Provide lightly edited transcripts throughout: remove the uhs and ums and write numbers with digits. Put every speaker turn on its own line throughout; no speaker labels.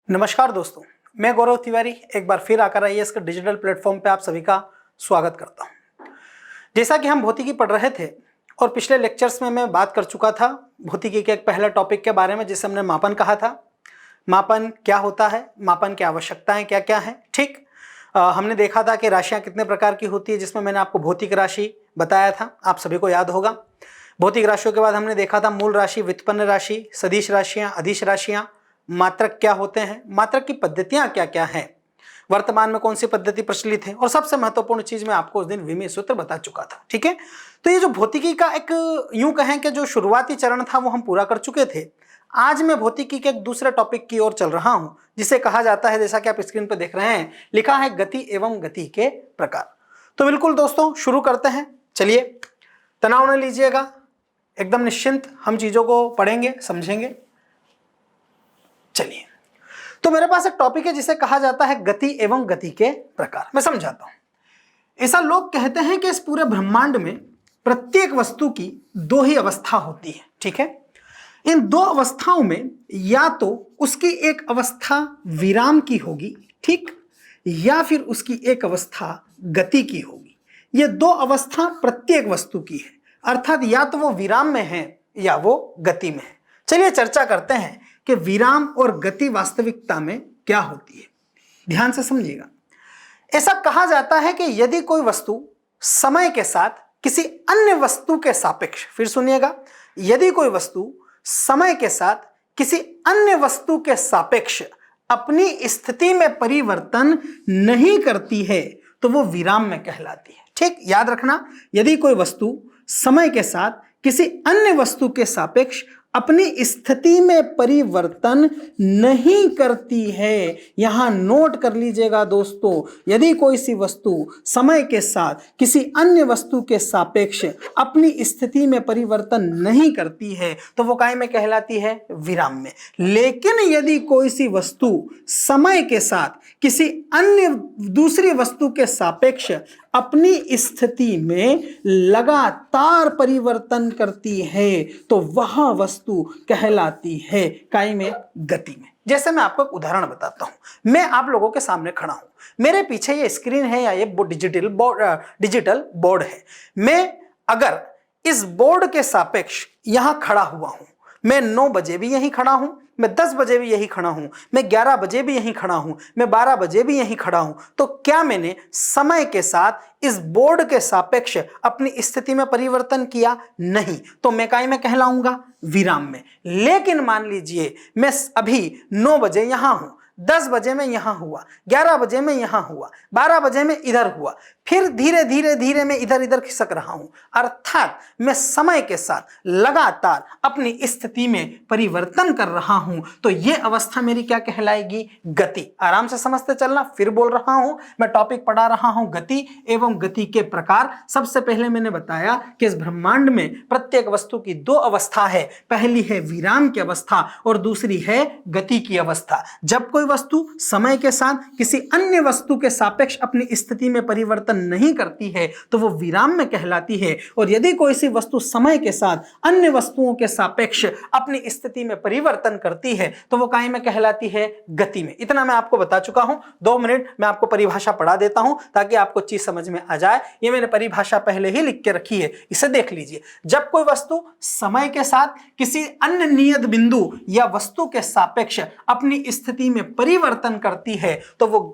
नमस्कार दोस्तों, मैं गौरव तिवारी एक बार फिर आकर आईएएस के डिजिटल प्लेटफॉर्म पे आप सभी का स्वागत करता हूं। जैसा कि हम भौतिकी पढ़ रहे थे और पिछले लेक्चर्स में मैं बात कर चुका था भौतिकी के एक पहले टॉपिक के बारे में जिसे हमने मापन कहा था। मापन क्या होता है, मापन की आवश्यकताएं क्या क्या हैं। ठीक, हमने देखा था कि राशियां कितने प्रकार की होती है, जिसमें मैंने आपको भौतिक राशि बताया था, आप सभी को याद होगा। भौतिक राशियों के बाद हमने देखा था मूल राशि, व्युत्पन्न राशि, सदिश राशियां, अदिश राशियां, मात्रक क्या होते हैं, मात्रक की पद्धतियां क्या क्या हैं, वर्तमान में कौन सी पद्धति प्रचलित है, और सबसे महत्वपूर्ण चीज मैं आपको उस दिन विमेय सूत्र बता चुका था। ठीक है, तो ये जो भौतिकी का एक यूं कहें कि जो शुरुआती चरण था वो हम पूरा कर चुके थे। आज मैं भौतिकी के एक दूसरे टॉपिक की ओर चल रहा हूं जिसे कहा जाता है, जैसा कि आप स्क्रीन पर देख रहे हैं, लिखा है गति एवं गति के प्रकार। तो बिल्कुल दोस्तों शुरू करते हैं। चलिए, तनाव न लीजिएगा, एकदम निश्चिंत हम चीजों को पढ़ेंगे समझेंगे। चलिए, तो मेरे पास एक टॉपिक है जिसे कहा जाता है गति एवं गति के प्रकार। मैं समझाता हूं। ऐसा लोग कहते हैं कि इस पूरे ब्रह्मांड में प्रत्येक वस्तु की दो ही अवस्था होती है। ठीक है, इन दो अवस्थाओं में या तो उसकी एक अवस्था विराम की होगी, ठीक, या फिर उसकी एक अवस्था गति की होगी। ये दो अवस्था प्रत्येक वस्तु की है, अर्थात या तो वो विराम में है या वो गति में है। चलिए चर्चा करते हैं कि विराम और गति वास्तविकता में क्या होती है। ध्यान से समझिएगा। ऐसा कहा जाता है कि यदि कोई वस्तु समय के साथ किसी अन्य वस्तु के सापेक्ष, फिर सुनिएगा, यदि कोई वस्तु समय के साथ किसी अन्य वस्तु के सापेक्ष अपनी स्थिति में परिवर्तन नहीं करती है तो वो विराम में कहलाती है। ठीक, याद रखना, यदि कोई वस्तु समय के साथ किसी अन्य वस्तु के सापेक्ष अपनी स्थिति में परिवर्तन नहीं करती है, यहां नोट कर लीजिएगा दोस्तों, यदि कोई सी वस्तु समय के साथ किसी अन्य वस्तु के सापेक्ष अपनी स्थिति में परिवर्तन नहीं करती है तो वो काय में कहलाती है, विराम में। लेकिन यदि कोई सी वस्तु समय के साथ किसी अन्य दूसरी वस्तु के सापेक्ष अपनी स्थिति में लगातार परिवर्तन करती है तो वह वस्तु कहलाती है काय में, गति में। जैसे मैं आपको एक उदाहरण बताता हूं। मैं आप लोगों के सामने खड़ा हूं, मेरे पीछे ये स्क्रीन है या ये डिजिटल बोर्ड है। मैं अगर इस बोर्ड के सापेक्ष यहां खड़ा हुआ हूं, मैं 9 बजे भी यहीं खड़ा हूं, मैं 10 बजे भी यहीं खड़ा हूं, मैं 11 बजे भी यहीं खड़ा हूं, मैं 12 बजे भी यहीं खड़ा हूं, तो क्या मैंने समय के साथ इस बोर्ड के सापेक्ष अपनी स्थिति में परिवर्तन किया? नहीं, तो मैं काय में कहलाऊंगा, विराम में। लेकिन मान लीजिए मैं अभी 9 बजे यहां हूं, 10 बजे में यहां हुआ, 11 बजे में यहां हुआ, 12 बजे में इधर हुआ, फिर धीरे धीरे मैं इधर इधर खिसक रहा हूं, अर्थात मैं समय के साथ लगातार अपनी स्थिति में परिवर्तन कर रहा हूं, तो यह अवस्था मेरी क्या कहलाएगी, गति। आराम से समझते चलना, फिर बोल रहा हूं, मैं टॉपिक पढ़ा रहा हूं गति एवं गति के प्रकार। सबसे पहले मैंने बताया कि इस ब्रह्मांड में प्रत्येक वस्तु की दो अवस्था है, पहली है विराम की अवस्था और दूसरी है गति की अवस्था। जब कोई वस्तु समय के साथ किसी अन्य वस्तु के सापेक्ष अपनी स्थिति में परिवर्तन नहीं करती है तो वो विराम में कहलाती है, और यदि कोई सी वस्तु समय के साथ अन्य वस्तुओं के सापेक्ष अपनी स्थिति में परिवर्तन करती है तो वो काय में कहलाती है, गति में। इतना मैं आपको बता चुका हूं। 2 मिनट मैं आपको परिभाषा पढ़ा देता हूं ताकि आपको चीज समझ में आ जाए। ये मैंने परिभाषा पहले ही लिख के रखी है, इसे देख लीजिए। जब कोई वस्तु समय के साथ किसी अन्य नियत बिंदु या वस्तु के सापेक्ष अपनी स्थिति में परिवर्तन करती है तो वो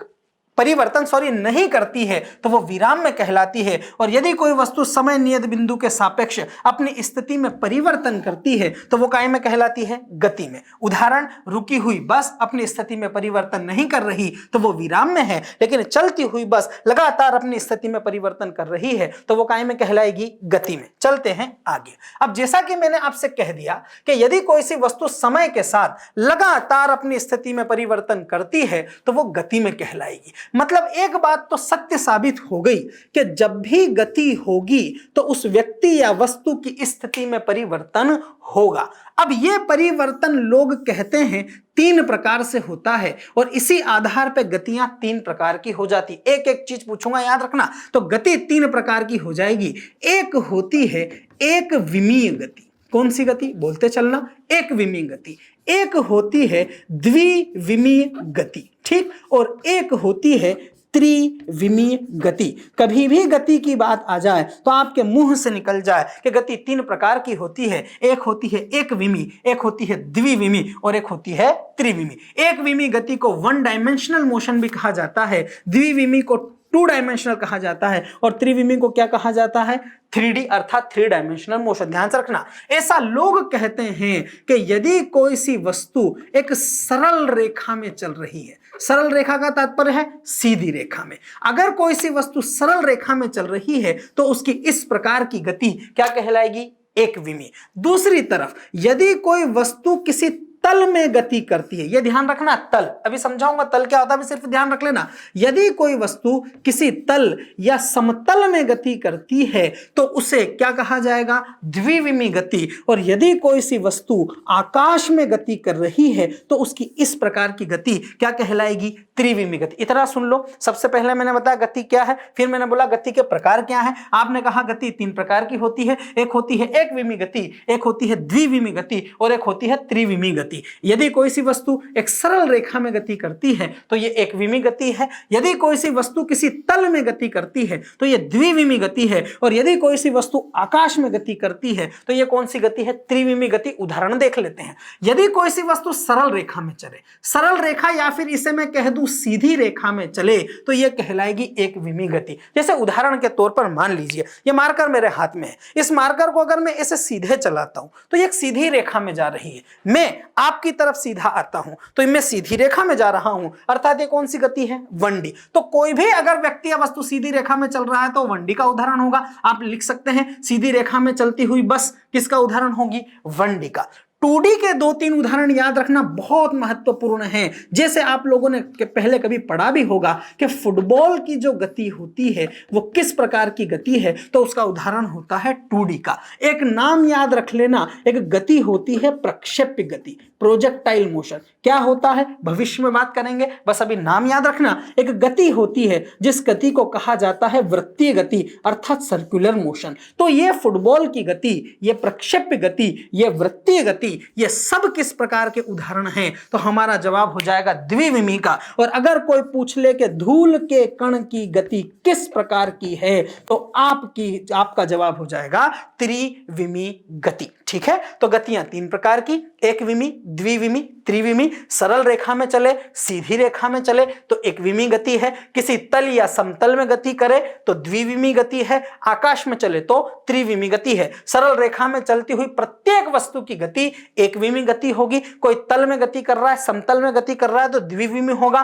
नहीं करती है तो वो विराम में कहलाती है। और यदि कोई वस्तु समय नियत बिंदु के सापेक्ष अपनी स्थिति में परिवर्तन करती है तो वो काय में कहलाती है, गति में। उदाहरण, रुकी हुई बस अपनी स्थिति में परिवर्तन नहीं कर रही तो वो विराम में है, लेकिन चलती हुई बस लगातार अपनी स्थिति में परिवर्तन कर रही है तो वो काय में कहलाएगी, गति में। चलते हैं आगे। अब जैसा कि मैंने आपसे कह दिया कि यदि कोई सी वस्तु समय के साथ लगातार अपनी स्थिति में परिवर्तन करती है तो वो गति में कहलाएगी। मतलब एक बात तो सत्य साबित हो गई कि जब भी गति होगी तो उस व्यक्ति या वस्तु की स्थिति में परिवर्तन होगा। अब यह परिवर्तन लोग कहते हैं 3 प्रकार से होता है और इसी आधार पर गतियां 3 प्रकार की हो जाती। एक एक चीज पूछूंगा, याद रखना। तो गति 3 प्रकार की हो जाएगी। एक होती है एक विमीय गति, कौन सी गति? बोलते चलना, एक विमीय गति। एक होती है द्विविमीय गति, ठीक, और एक होती है त्रिविमीय गति। कभी भी गति की बात आ जाए तो आपके मुंह से निकल जाए कि गति तीन प्रकार की होती है। एक होती है एक विमीय, एक होती है द्विविमीय और एक होती है त्रिविमीय। एक विमीय गति को वन डायमेंशनल मोशन भी कहा जाता है, द्विविमीय को टू डायमेंशनल कहा जाता है और त्रिविमीय को क्या कहा जाता है? 3D अर्थात थ्री डायमेंशनल मोशन। ध्यान से रखना, ऐसा लोग कहते हैं कि यदि कोई सी वस्तु एक सरल रेखा में चल रही है, सरल रेखा का तात्पर्य है सीधी रेखा में, अगर कोई सी वस्तु सरल रेखा में चल रही है तो उसकी इस प्रकार की गति क्या कहलाएगी? एक विमीय। दूसरी तरफ यदि कोई वस्तु किसी तल में गति करती है, यह ध्यान रखना, तल, अभी समझाऊंगा तल क्या होता है, सिर्फ ध्यान रख लेना। यदि कोई वस्तु किसी तल या समतल में गति करती है तो उसे क्या कहा जाएगा? द्विविमीय गति। और यदि कोई सी वस्तु आकाश में गति कर रही है तो उसकी इस प्रकार की गति क्या कहलाएगी? त्रिविमीय गति। इतना सुन लो, सबसे पहले मैंने बताया गति क्या है, फिर मैंने बोला गति के प्रकार क्या है। आपने कहा गति तीन प्रकार की होती है, एक होती है एक विमीय गति, एक होती है द्विविमीय गति और एक होती है त्रिविमीय गति। यदि कोई सी वस्तु एक सरल रेखा में गति करती है तो यह एक विमीय गति है, यदि कोई सी वस्तु किसी तल में गति करती है तो यह द्विविमीय गति है, और यदि कोई सी वस्तु आकाश में गति करती है तो यह कौन सी गति है? त्रिविमीय गति। उदाहरण देख लेते हैं। यदि कोई सी वस्तु सरल रेखा में चले, सरल रेखा या फिर इसे मैं कह दूं सीधी रेखा में चले तो यह कहलाएगी एक विमीय गति। जैसे उदाहरण के तौर पर मान लीजिए यह मार्कर मेरे हाथ में है, इस मार्कर को अगर मैं इसे सीधे चलाता हूं तो यह एक सीधी रेखा में जा रही है, मैं आपकी तरफ सीधा आता हूं तो मैं सीधी रेखा में जा रहा हूं, अर्थात ये कौन सी गति है? 1D। तो कोई भी अगर व्यक्ति या वस्तु सीधी रेखा में चल रहा है तो 1D का उदाहरण होगा। आप लिख सकते हैं सीधी रेखा में चलती हुई बस किसका उदाहरण होगी? 1D का। 2D के दो तीन उदाहरण याद रखना बहुत महत्वपूर्ण है। जैसे आप लोगों ने पहले कभी पढ़ा भी होगा कि फुटबॉल की जो गति होती है वो किस प्रकार की गति है, तो उसका उदाहरण होता है 2D का। एक नाम याद रख लेना, एक गति होती है प्रक्षेप्य गति, प्रोजेक्टाइल मोशन। क्या होता है भविष्य में बात करेंगे, बस अभी नाम याद रखना। एक गति होती है जिस गति को कहा जाता है वृत्तीय गति अर्थात सर्कुलर मोशन। तो ये फुटबॉल की गति, ये प्रक्षेप्य गति, ये वृत्तीय गति, ये सब किस प्रकार के उदाहरण हैं? तो हमारा जवाब हो जाएगा द्विविमीय का। और अगर कोई पूछ ले कि धूल के कण की गति किस प्रकार की है तो आपका जवाब हो जाएगा त्रिविमीय गति। ठीक है, तो गतियां तीन प्रकार की, एक विमीय, द्विविमीय, त्रिविमीय। सरल रेखा में चले, सीधी रेखा में चले तो एक विमीय गति है, किसी तल या समतल में गति करे तो द्विविमीय गति है, आकाश में चले तो त्रिविमीय गति है। सरल रेखा में चलती हुई प्रत्येक वस्तु की गति एक विमीय गति होगी। कोई तल में गति कर रहा है, समतल में गति कर रहा है तो द्विविमीय होगा।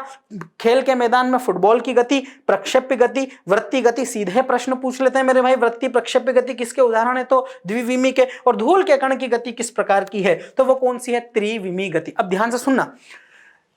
खेल के मैदान में फुटबॉल की गति प्रक्षेप्य गति, वृत्तीय गति। सीधे प्रश्न पूछ लेते हैं मेरे भाई, वृत्तीय प्रक्षेप्य गति किसके उदाहरण है? तो द्विविमीय के। और धूल के कण की गति किस प्रकार की है? तो वो कौन सी है? त्रिविमीय गति। अब ध्यान से सुनना,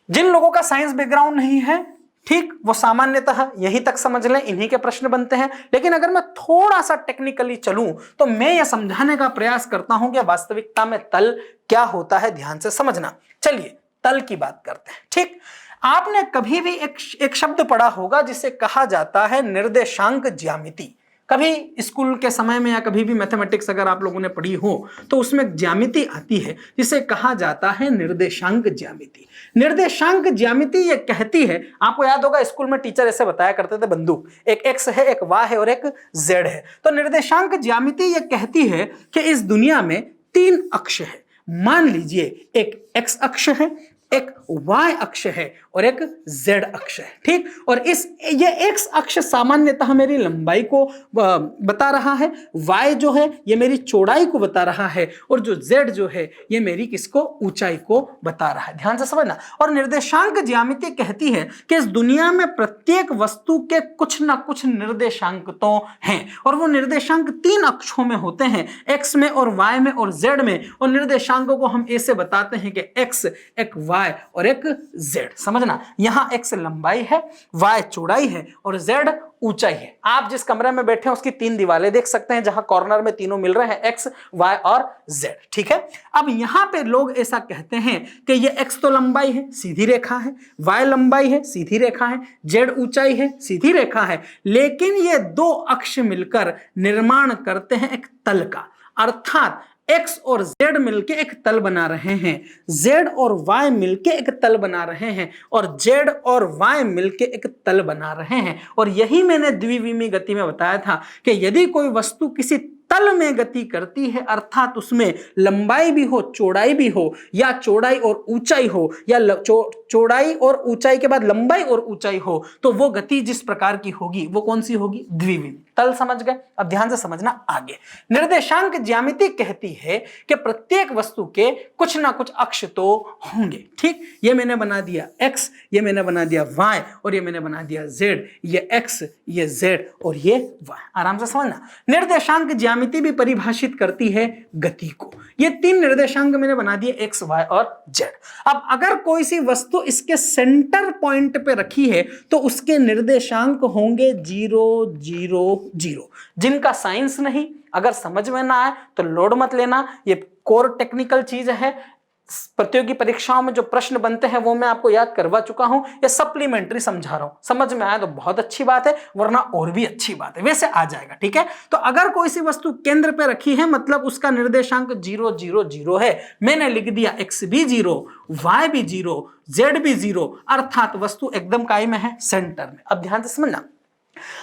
जिन लोगों का साइंस बैकग्राउंड नहीं है, ठीक, वो सामान्यतः यहीं तक समझ लें, इन्हीं के प्रश्न बनते हैं। लेकिन अगर मैं थोड़ा सा टेक्निकली चलूं तो मैं यह समझाने का प्रयास करता हूं कि वास्तविकता में तल क्या होता है। ध्यान से समझना। चलिए तल की बात करते हैं। ठीक, आपने कभी भी एक शब्द पढ़ा होगा जिसे कहा जाता है निर्देशांक ज्यामिति। कभी स्कूल के समय में या कभी भी मैथमेटिक्स अगर आप लोगों ने पढ़ी हो तो उसमें ज्यामिति आती है जिसे कहा जाता है निर्देशांक ज्यामिति। निर्देशांक ज्यामिति ये कहती है, आपको याद होगा स्कूल में टीचर ऐसे बताया करते थे, बंदूक, एक एक्स है, एक वाई है और एक जेड है। तो निर्देशांक ज्यामिति ये कहती है कि इस दुनिया में तीन अक्ष है। मान लीजिए एक एक्स अक्ष है, एक y अक्ष है और एक z अक्ष है। ठीक, और ये x अक्ष सामान्यतः मेरी लंबाई को बता रहा है, y जो है ये मेरी चौड़ाई को बता रहा है और जो z जो है ये मेरी किसको? ऊंचाई को बता रहा है। ध्यान से समझना। और निर्देशांक ज्यामिति कहती है कि इस दुनिया में प्रत्येक वस्तु के कुछ ना कुछ निर्देशांक तो हैं और वो निर्देशांक तीन अक्षों में होते हैं, x में और y में और z में। और निर्देशांकों को हम ऐसे बताते हैं कि x, एक y और एक z। समझना, यहां x लंबाई है, y चौड़ाई है और z ऊंचाई है। आप जिस कमरे में बैठे हैं उसकी तीन दीवारें देख सकते हैं जहां कॉर्नर में तीनों मिल रहे हैं, x, y और z। ठीक है, अब यहां पे लोग ऐसा कहते हैं कि ये x तो लंबाई है, सीधी रेखा है, y लंबाई है, सीधी रेखा है, z ऊंचाई है, सीधी रेखा है, लेकिन ये दो अक्ष मिलकर निर्माण करते हैं एक तल का। अर्थात x और z मिलके एक तल बना रहे हैं, z और y मिलके एक तल बना रहे हैं, और z और y मिलके एक तल बना रहे हैं। और यही मैंने द्विविमीय गति में बताया था कि यदि कोई वस्तु किसी तल में गति करती है, अर्थात उसमें लंबाई भी हो, चौड़ाई भी हो, या चौड़ाई और ऊंचाई हो, या चौड़ाई और ऊंचाई के बाद लंबाई और ऊंचाई हो, तो वो गति जिस प्रकार की होगी वो कौन सी होगी? द्विविमीय। तल समझ गए? अब ध्यान से समझना आगे। निर्देशांक ज्यामिति कहती है कि प्रत्येक वस्तु के कुछ ना कुछ अक्ष तो होंगे। ठीक, ये मैंने बना दिया x, ये मैंने बना दिया y, और ये मैंने बना दिया z। ये x, ये z और ये y। आराम से समझना। निर्देशांक ज्यामिति भी परिभाषित करती है गति को। ये तीन निर्देशांक मैंने बना दिए x, y और z। अब अगर कोई सी वस्तु इसके सेंटर पॉइंट पे रखी है तो उसके निर्देशांक होंगे 0 0 0, जिनका साइंस नहीं, अगर समझ में ना आए तो लोड मत लेना, ये कोर टेक्निकल चीज है। प्रतियोगी परीक्षाओं में जो प्रश्न बनते हैं वो मैं आपको याद करवा चुका हूं, ये सप्लीमेंट्री समझा रहा हूं। समझ में आया तो बहुत अच्छी बात है, वरना और भी अच्छी बात है, वैसे आ जाएगा। ठीक है, तो अगर कोई सी वस्तु केंद्र पे रखी है मतलब उसका निर्देशांक 0 0 0 है। मैंने लिख दिया x भी 0, y भी 0, z भी 0, अर्थात वस्तु एकदम काय में है? सेंटर में। अब ध्यान से समझना,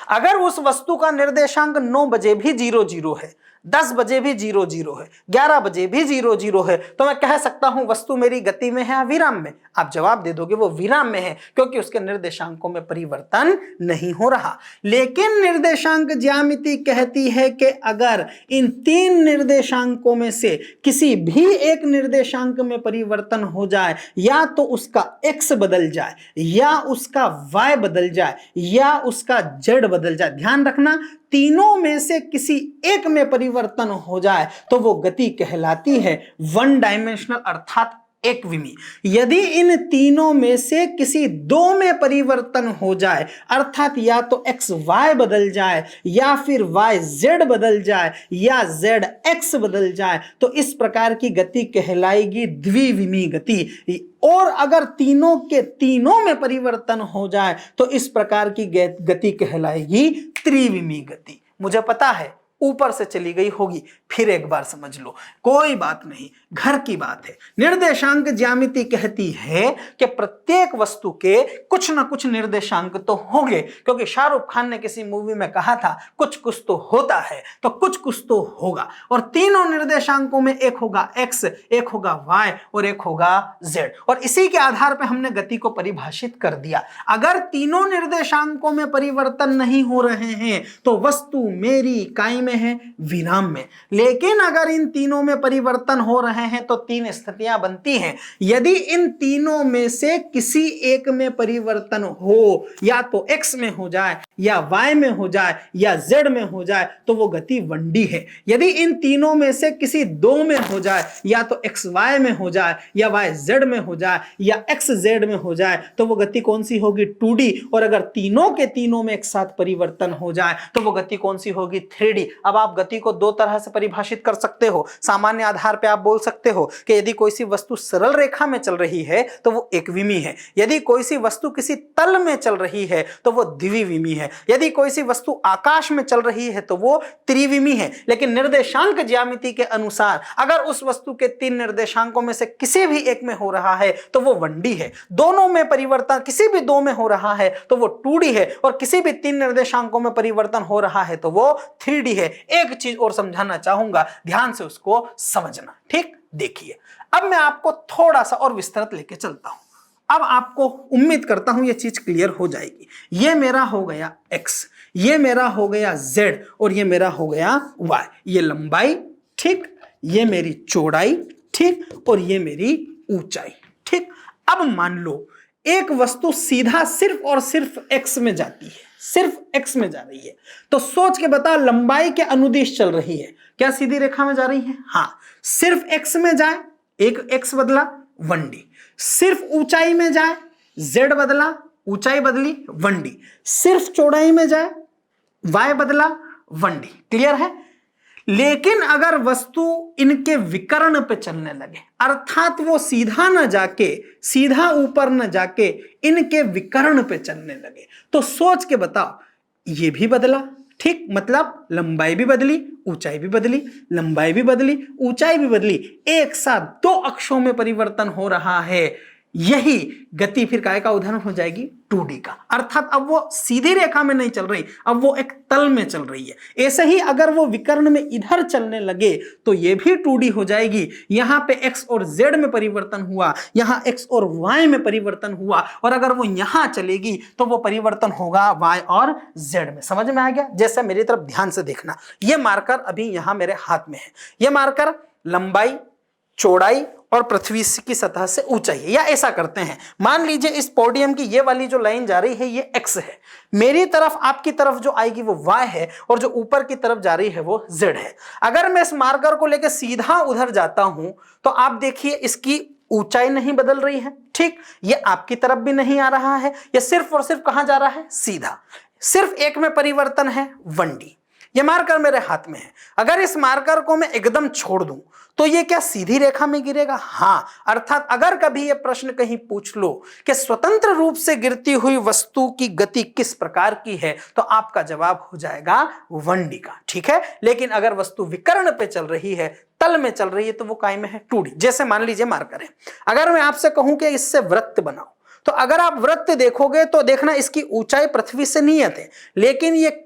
अगर उस वस्तु का निर्देशांक 9 बजे भी 0 0 है, 10 बजे भी 0 0 है, 11 बजे भी 0 0 है, तो मैं कह सकता हूं वस्तु मेरी गति में है या विराम में? आप जवाब दे दोगे वो विराम में है, क्योंकि उसके निर्देशांकों में परिवर्तन नहीं हो रहा। लेकिन निर्देशांक ज्यामिति कहती है कि अगर इन तीन निर्देशांकों में से किसी भी एक निर्देशांक में परिवर्तन हो जाए, या तो उसका x बदल जाए, या उसका y बदल जाए, या उसका z बदल जाए, ध्यान रखना तीनों में से किसी एक में परिवर्तन हो जाए तो वो गति कहलाती है वन डायमेंशनल, अर्थात एक विमीय। यदि इन तीनों में से किसी दो में परिवर्तन हो जाए, अर्थात या तो x y बदल जाए, या फिर y z बदल जाए, या z x बदल जाए, तो इस प्रकार की गति कहलाएगी द्विविमीय गति। और अगर तीनों के तीनों में परिवर्तन हो जाए तो इस प्रकार की गति कहलाएगी त्रिविमीय गति। मुझे पता है ऊपर से चली गई होगी, फिर एक बार समझ लो, कोई बात नहीं, घर की बात है। निर्देशांक ज्यामिति कहती है कि प्रत्येक वस्तु के कुछ ना कुछ निर्देशांक तो होंगे, क्योंकि शाहरुख खान ने किसी मूवी में कहा था कुछ कुछ तो होता है, तो कुछ कुछ तो होगा। और तीनों निर्देशांकों में एक होगा x, एक होगा y और एक होगा z, और इसी के आधार पर हमने गति को परिभाषित कर दिया। अगर तीनों निर्देशांकों में परिवर्तन नहीं हो रहे हैं तो वस्तु मेरी काय में है? विराम में। लेकिन अगर इन तीनों में परिवर्तन हो रहे हैं तो तीन स्थितियां बनती हैं। यदि इन तीनों में से किसी एक में परिवर्तन हो, या तो x में हो जाए, या y में हो जाए, या z में हो जाए, तो वो गति 1D है। यदि इन तीनों में से किसी दो में हो जाए, या तो x y में हो जाए, या y z में हो जाए, या x z में हो जाए, तो वो गति कौन सी होगी? 2D। और अगर तीनों के तीनों में एक साथ परिवर्तन हो जाए तो वो गति कौन सी होगी? 3D। अब आप गति को दो तरह से परिभाषित कर सकते हो। सामान्य आधार पे आप बोल सकते हो कि यदि कोई सी वस्तु सरल रेखा में चल रही है तो वो एकविमीय है, यदि कोई सी वस्तु किसी तल में चल रही है तो वो द्विविमीय है, यदि कोई सी वस्तु आकाश में चल रही है तो वो त्रिविमीय है। लेकिन निर्देशांक ज्यामिति के अनुसार अगर उस वस्तु के तीन निर्देशांकों में से किसी भी एक में हो रहा है तो वो 1D है, दोनों में परिवर्तन किसी भी दो में हो रहा है तो वो 2D है, और किसी भी तीन निर्देशांकों में परिवर्तन हो रहा है तो वो 3D है। एक चीज और समझाना चाहूंगा, ध्यान से उसको समझना। ठीक, देखिए अब मैं आपको थोड़ा सा और विस्तृत लेके चलता हूं। अब आपको उम्मीद करता हूं ये चीज क्लियर हो जाएगी। ये मेरा हो गया x, ये मेरा हो गया z, और ये मेरा हो गया y। ये लंबाई, ठीक, ये मेरी चौड़ाई, ठीक, और ये मेरी ऊंचाई। ठीक, अब मान लो एक वस्तु सीधा सिर्फ और सिर्फ x में जाती है, सिर्फ x में जा रही है, तो सोच के बता लंबाई के अनुदिश चल रही है, क्या सीधी रेखा में जा रही है? हाँ। सिर्फ x में जाए, एक x बदला 1D, सिर्फ ऊंचाई में जाए, z बदला, ऊंचाई बदली 1D, सिर्फ चौड़ाई में जाए, y बदला 1D। क्लियर है? लेकिन अगर वस्तु इनके विकर्ण पे चलने लगे, अर्थात वो सीधा न जाके, सीधा ऊपर न जाके इनके विकर्ण पे चलने लगे, तो सोच के बताओ, ये भी बदला, ठीक, मतलब लंबाई भी बदली, ऊंचाई भी बदली, लंबाई भी बदली, ऊंचाई भी बदली, एक साथ दो अक्षों में परिवर्तन हो रहा है। यही गति फिर काय का उदाहरण हो जाएगी? 2D का। अर्थात अब वो सीधी रेखा में नहीं चल रही, अब वो एक तल में चल रही है। ऐसे ही अगर वो विकर्ण में इधर चलने लगे तो ये भी 2D हो जाएगी। यहां पे x और z में परिवर्तन हुआ, यहां x और y में परिवर्तन हुआ, और अगर वो यहां चलेगी तो वो परिवर्तन होगा y और z में। समझ में आ गया? जैसे मेरी तरफ ध्यान से देखना, ये मार्कर अभी यहां मेरे हाथ में है। ये मार्कर लंबाई, चौड़ाई और पृथ्वी की सतह से ऊंचाई है। या ऐसा करते हैं, मान लीजिए इस पोडियम की ये वाली जो लाइन जा रही है ये x है, मेरी तरफ आपकी तरफ जो आएगी वो y है, और जो ऊपर की तरफ जा रही है वो z है। अगर मैं इस मार्कर को लेकर सीधा उधर जाता हूं तो आप देखिए इसकी ऊंचाई नहीं बदल रही है, ठीक, ये आपकी तरफ भी नहीं आ रहा है, ये सिर्फ और सिर्फ कहां जा रहा है? सीधा। सिर्फ एक में परिवर्तन है, 1D। ये मार्कर मेरे हाथ में है, अगर इस मार्कर को मैं एकदम छोड़ दूं तो ये क्या सीधी रेखा में गिरेगा? हाँ। अर्थात अगर कभी ये प्रश्न कहीं पूछ लो कि स्वतंत्र रूप से गिरती हुई वस्तु की गति किस प्रकार की है, तो आपका जवाब हो जाएगा 1D का, ठीक है। लेकिन अगर वस्तु विकर्ण पे चल रही है, तल में चल रही है, तो वो काय में है? 2D। जैसे मान लीजिए मार्कर है, अगर मैं आपसे कहूं कि इससे वृत्त बनाओ, तो अगर आप वृत्त देखोगे तो देखना इसकी ऊंचाई पृथ्वी से नियत है, लेकिन ये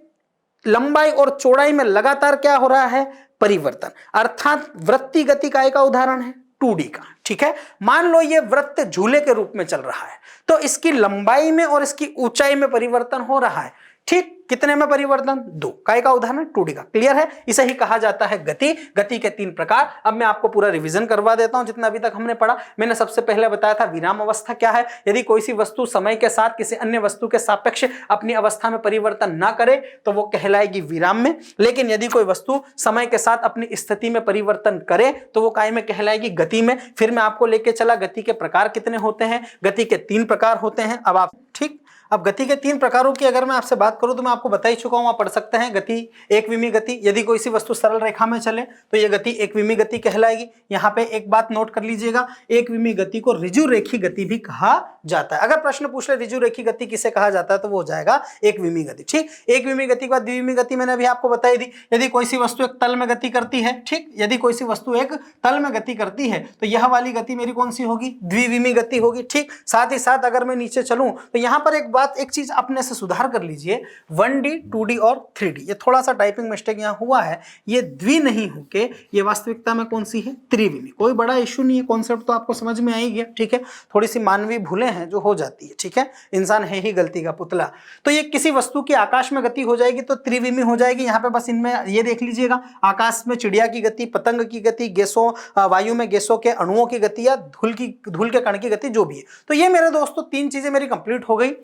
लंबाई और चौड़ाई में लगातार क्या हो रहा है? परिवर्तन। अर्थात वृत्तीय गति काय का उदाहरण है? 2D का, ठीक है। मान लो ये वृत्त झूले के रूप में चल रहा है, तो इसकी लंबाई में और इसकी ऊंचाई में परिवर्तन हो रहा है, ठीक। कितने में परिवर्तन? 2। काय का उदाहरण? 2D का। क्लियर है? इसे ही कहा जाता है गति। गति के 3 प्रकार। अब मैं आपको पूरा रिवीजन करवा देता हूं जितना अभी तक हमने पढ़ा। मैंने सबसे पहले बताया था विराम अवस्था क्या है। यदि कोई सी वस्तु समय के साथ किसी अन्य वस्तु के सापेक्ष अपनी अवस्था में परिवर्तन ना करे तो वो कहलाएगी विराम में, लेकिन यदि कोई वस्तु समय के साथ अपनी स्थिति में परिवर्तन करे तो वो काय में कहलाएगी? गति में। फिर मैं आपको लेके चला गति के प्रकार कितने होते हैं। गति के 3 प्रकार होते हैं। अब आप, ठीक, अब गति के 3 प्रकारों की अगर मैं आपसे बात करूं तो मैं आपको बता ही चुका हूं, आप पढ़ सकते हैं। गति एकविमी गति, यदि कोई सी वस्तु सरल रेखा में चले तो यह गति एकविमी गति कहलाएगी। यहाँ पे एक बात नोट कर लीजिएगा, एकविमी गति को ऋजु रेखी गति भी कहा जाता है। अगर प्रश्न पूछ ले ऋजु रेखी गति किसे कहा जाता है तो वो हो जाएगा एकविमी गति, ठीक। एकविमी गति के बाद द्विविमी गति मैंने अभी आपको बताई दी। यदि कोई सी वस्तु एक तल में गति करती है, ठीक, यदि कोई सी वस्तु एक तल में गति करती है तो यह वाली गति मेरी कौन सी होगी? द्विविमी गति होगी, ठीक। साथ ही साथ अगर मैं नीचे चलूं तो यहाँ पर एक चीज अपने से सुधार कर लीजिए, 1D, 2D और 3D। ये थोड़ा सा टाइपिंग मिस्टेक यहाँ हुआ है, ये द्वि नहीं होके ये वास्तविकता में कौन सी है? त्रिविमी। कोई बड़ा इश्यू नहीं है, कॉन्सेप्ट तो आपको समझ में आ ही गया, ठीक है। थोड़ी सी मानवीय भूलें हैं जो हो जाती है, ठीक है, इंसान है ही गलती का पुतला। तो ये किसी वस्तु की आकाश में गति हो जाएगी तो त्रिविमी हो जाएगी। यहाँ पे बस इनमें ये देख लीजिएगा, आकाश में चिड़िया की गति, पतंग की गति, गैसों, वायु में गैसों के अणुओं की गति, या धूल के कण की गति, जो भी है। तो ये मेरे दोस्तों 3 चीजें मेरी कंप्लीट हो गई।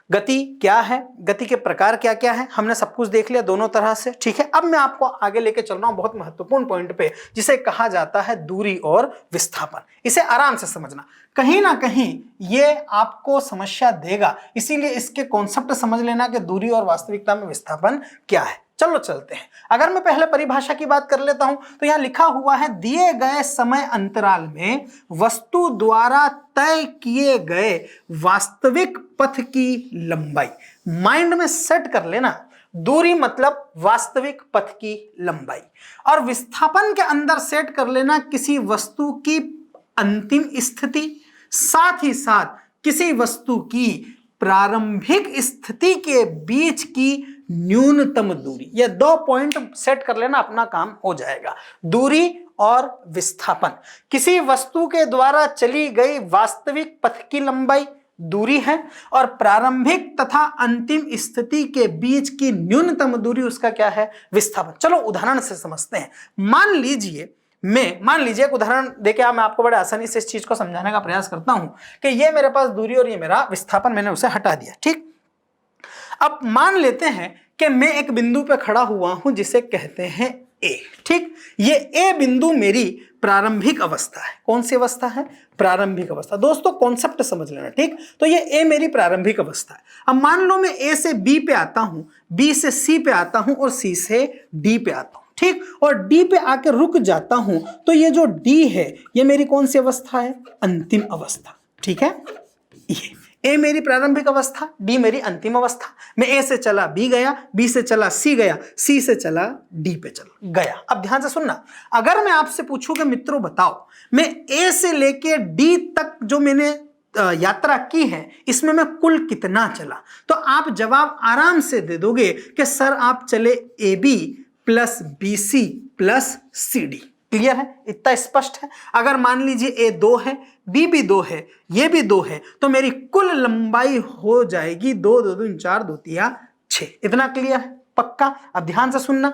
गति क्या है, गति के प्रकार क्या क्या है, हमने सब कुछ देख लिया दोनों तरह से, ठीक है। अब मैं आपको आगे लेके चल रहा हूं बहुत महत्वपूर्ण पॉइंट पे, जिसे कहा जाता है दूरी और विस्थापन। इसे आराम से समझना, कहीं ना कहीं ये आपको समस्या देगा, इसीलिए इसके कॉन्सेप्ट समझ लेना कि दूरी और वास्तविकता में विस्थापन क्या है। चलो चलते हैं। अगर मैं पहले परिभाषा की बात कर लेता हूं तो यहां लिखा हुआ है, दिए गए समय अंतराल में वस्तु द्वारा तय किए गए वास्तविक पथ की लंबाई। माइंड में सेट कर लेना, दूरी मतलब वास्तविक पथ की लंबाई, और विस्थापन के अंदर सेट कर लेना किसी वस्तु की अंतिम स्थिति, साथ ही साथ किसी वस्तु की प्रारंभिक स्थिति के बीच की न्यूनतम दूरी। ये 2 पॉइंट सेट कर लेना, अपना काम हो जाएगा। दूरी और विस्थापन, किसी वस्तु के द्वारा चली गई वास्तविक पथ की लंबाई दूरी है, और प्रारंभिक तथा अंतिम स्थिति के बीच की न्यूनतम दूरी उसका क्या है? विस्थापन। चलो उदाहरण से समझते हैं। मान लीजिए एक उदाहरण देके मैं आपको बड़े आसानी से इस चीज को समझाने का प्रयास करता हूं कि ये मेरे पास दूरी और ये मेरा विस्थापन, मैंने उसे हटा दिया, ठीक। अब मान लेते हैं कि मैं एक बिंदु पे खड़ा हुआ हूं जिसे कहते हैं A, ठीक। ये A बिंदु मेरी प्रारंभिक अवस्था है। कौन सी अवस्था है? प्रारंभिक अवस्था। दोस्तों कॉन्सेप्ट समझ लेना, ठीक। तो ये A मेरी प्रारंभिक अवस्था है। अब मान लो मैं A से B पे आता हूं, B से C पे आता हूं और C से D पे आता हूं, ठीक, और D पे आके रुक जाता हूं, तो ये जो D है ये मेरी कौन सी अवस्था है? अंतिम अवस्था, ठीक है। ए मेरी प्रारंभिक अवस्था, डी मेरी अंतिम अवस्था। मैं ए से चला बी गया, बी से चला सी गया, सी से चला डी पे चला गया। अब ध्यान से सुनना, अगर मैं आपसे पूछूं कि मित्रों बताओ मैं ए से लेके डी तक जो मैंने यात्रा की है इसमें मैं कुल कितना चला, तो आप जवाब आराम से दे दोगे कि सर आप चले A B plus B C plus C D. Clear है, इतना स्पष्ट है। अगर मान लीजिए ए 2 है, बी भी 2 है, ये भी 2 है, तो मेरी कुल लंबाई हो जाएगी 2 2 2 4 2 3 6। इतना क्लियर है, पक्का। अब ध्यान से सुनना,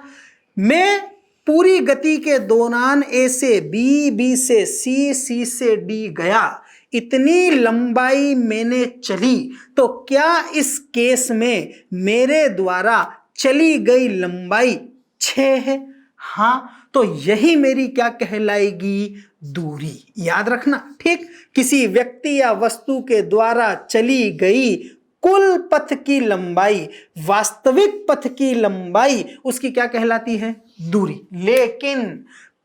मैं पूरी गति के दौरान ए से बी, बी से सी, सी से डी गया, इतनी लंबाई मैंने चली, तो क्या इस केस में मेरे द्वारा चली गई लंबाई 6 है? हाँ, तो यही मेरी क्या कहलाएगी? दूरी। याद रखना, ठीक। किसी व्यक्ति या वस्तु के द्वारा चली गई कुल पथ की लंबाई, वास्तविक पथ की लंबाई, उसकी क्या कहलाती है? दूरी। लेकिन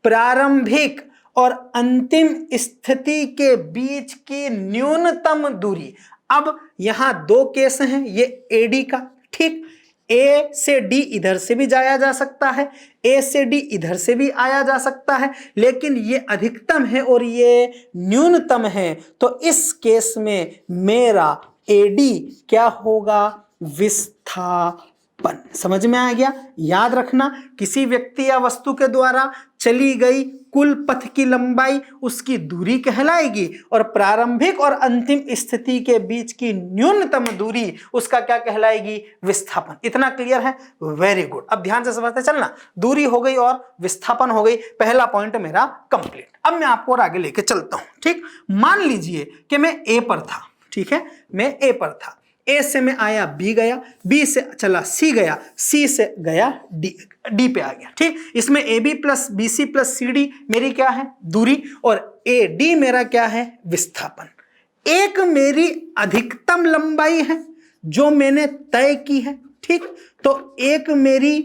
प्रारंभिक और अंतिम स्थिति के बीच की न्यूनतम दूरी, अब यहां 2 केस हैं, ये एडी का, ठीक। ए से डी इधर से भी जाया जा सकता है, ए से डी इधर से भी आया जा सकता है, लेकिन ये अधिकतम है और ये न्यूनतम है, तो इस केस में मेरा एडी क्या होगा? विस्थापन। समझ में आ गया? याद रखना, किसी व्यक्ति या वस्तु के द्वारा चली गई कुल पथ की लंबाई उसकी दूरी कहलाएगी, और प्रारंभिक और अंतिम स्थिति के बीच की न्यूनतम दूरी उसका क्या कहलाएगी? विस्थापन। इतना क्लियर है? Very good. अब ध्यान से समझते चलना, दूरी हो गई और विस्थापन हो गई, पहला पॉइंट मेरा कंप्लीट। अब मैं आपको और आगे लेके चलता हूं, ठीक। मान लीजिए कि मैं ए पर था, ठीक है, मैं ए पर था, ए से मैं आया बी गया, बी से चला सी गया, सी से गया डी पे आ गया, ठीक। इसमें A B plus B C plus C D मेरी क्या है? दूरी, और ए डी मेरा क्या है? विस्थापन। एक मेरी अधिकतम लंबाई है जो मैंने तय की है, ठीक। तो एक मेरी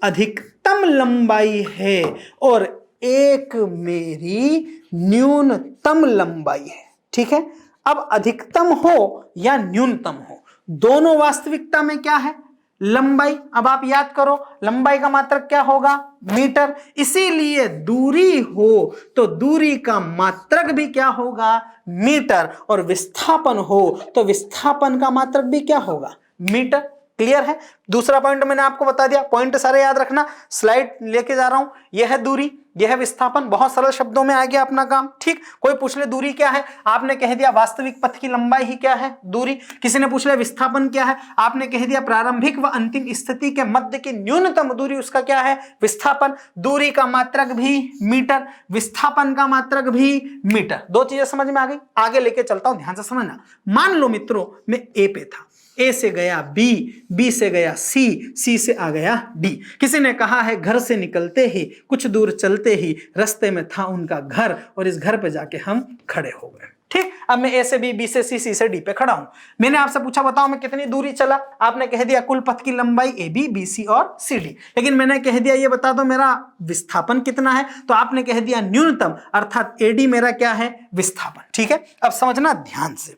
अधिकतम लंबाई है और एक मेरी न्यूनतम लंबाई है, ठीक है। अब अधिकतम हो या न्यूनतम हो, दोनों वास्तविकता में क्या है? लंबाई। अब आप याद करो, लंबाई का मात्रक क्या होगा? मीटर। इसीलिए दूरी हो तो दूरी का मात्रक भी क्या होगा? मीटर। और विस्थापन हो तो विस्थापन का मात्रक भी क्या होगा? मीटर। क्लियर है? दूसरा पॉइंट मैंने आपको बता दिया, पॉइंट सारे याद रखना, स्लाइड लेके जा रहा हूं। यह है दूरी, यह है विस्थापन, बहुत सरल शब्दों में आ गया अपना काम, ठीक। कोई पूछ ले दूरी क्या है, आपने कह दिया वास्तविक पथ की लंबाई ही क्या है? दूरी। किसी ने पूछ लिया विस्थापन क्या है, आपने कह दिया प्रारंभिक व अंतिम स्थिति के मध्य की न्यूनतम दूरी, उसका क्या है? विस्थापन। दूरी का मात्रक भी मीटर, विस्थापन का मात्रक भी मीटर। 2 चीजें समझ में आ गई। आगे लेके चलता हूं, ध्यान से समझना। मान लो मित्रों मैं ए पे था, ए से गया बी, बी से गया सी, सी से आ गया डी। किसी ने कहा है घर से निकलते ही कुछ दूर चलते ही रास्ते में था उनका घर और इस घर पे जाके हम खड़े हो गए, ठीक। अब मैं ए से बी, बी से सी, सी से डी पे खड़ा हूं। मैंने आपसे पूछा बताओ मैं कितनी दूरी चला, आपने कह दिया कुल पथ की लंबाई ए बी, बी सी और सी डी। लेकिन मैंने कह दिया ये बता दो मेरा विस्थापन कितना है, तो आपने कह दिया न्यूनतम, अर्थात एडी मेरा क्या है? विस्थापन, ठीक है। अब समझना ध्यान से,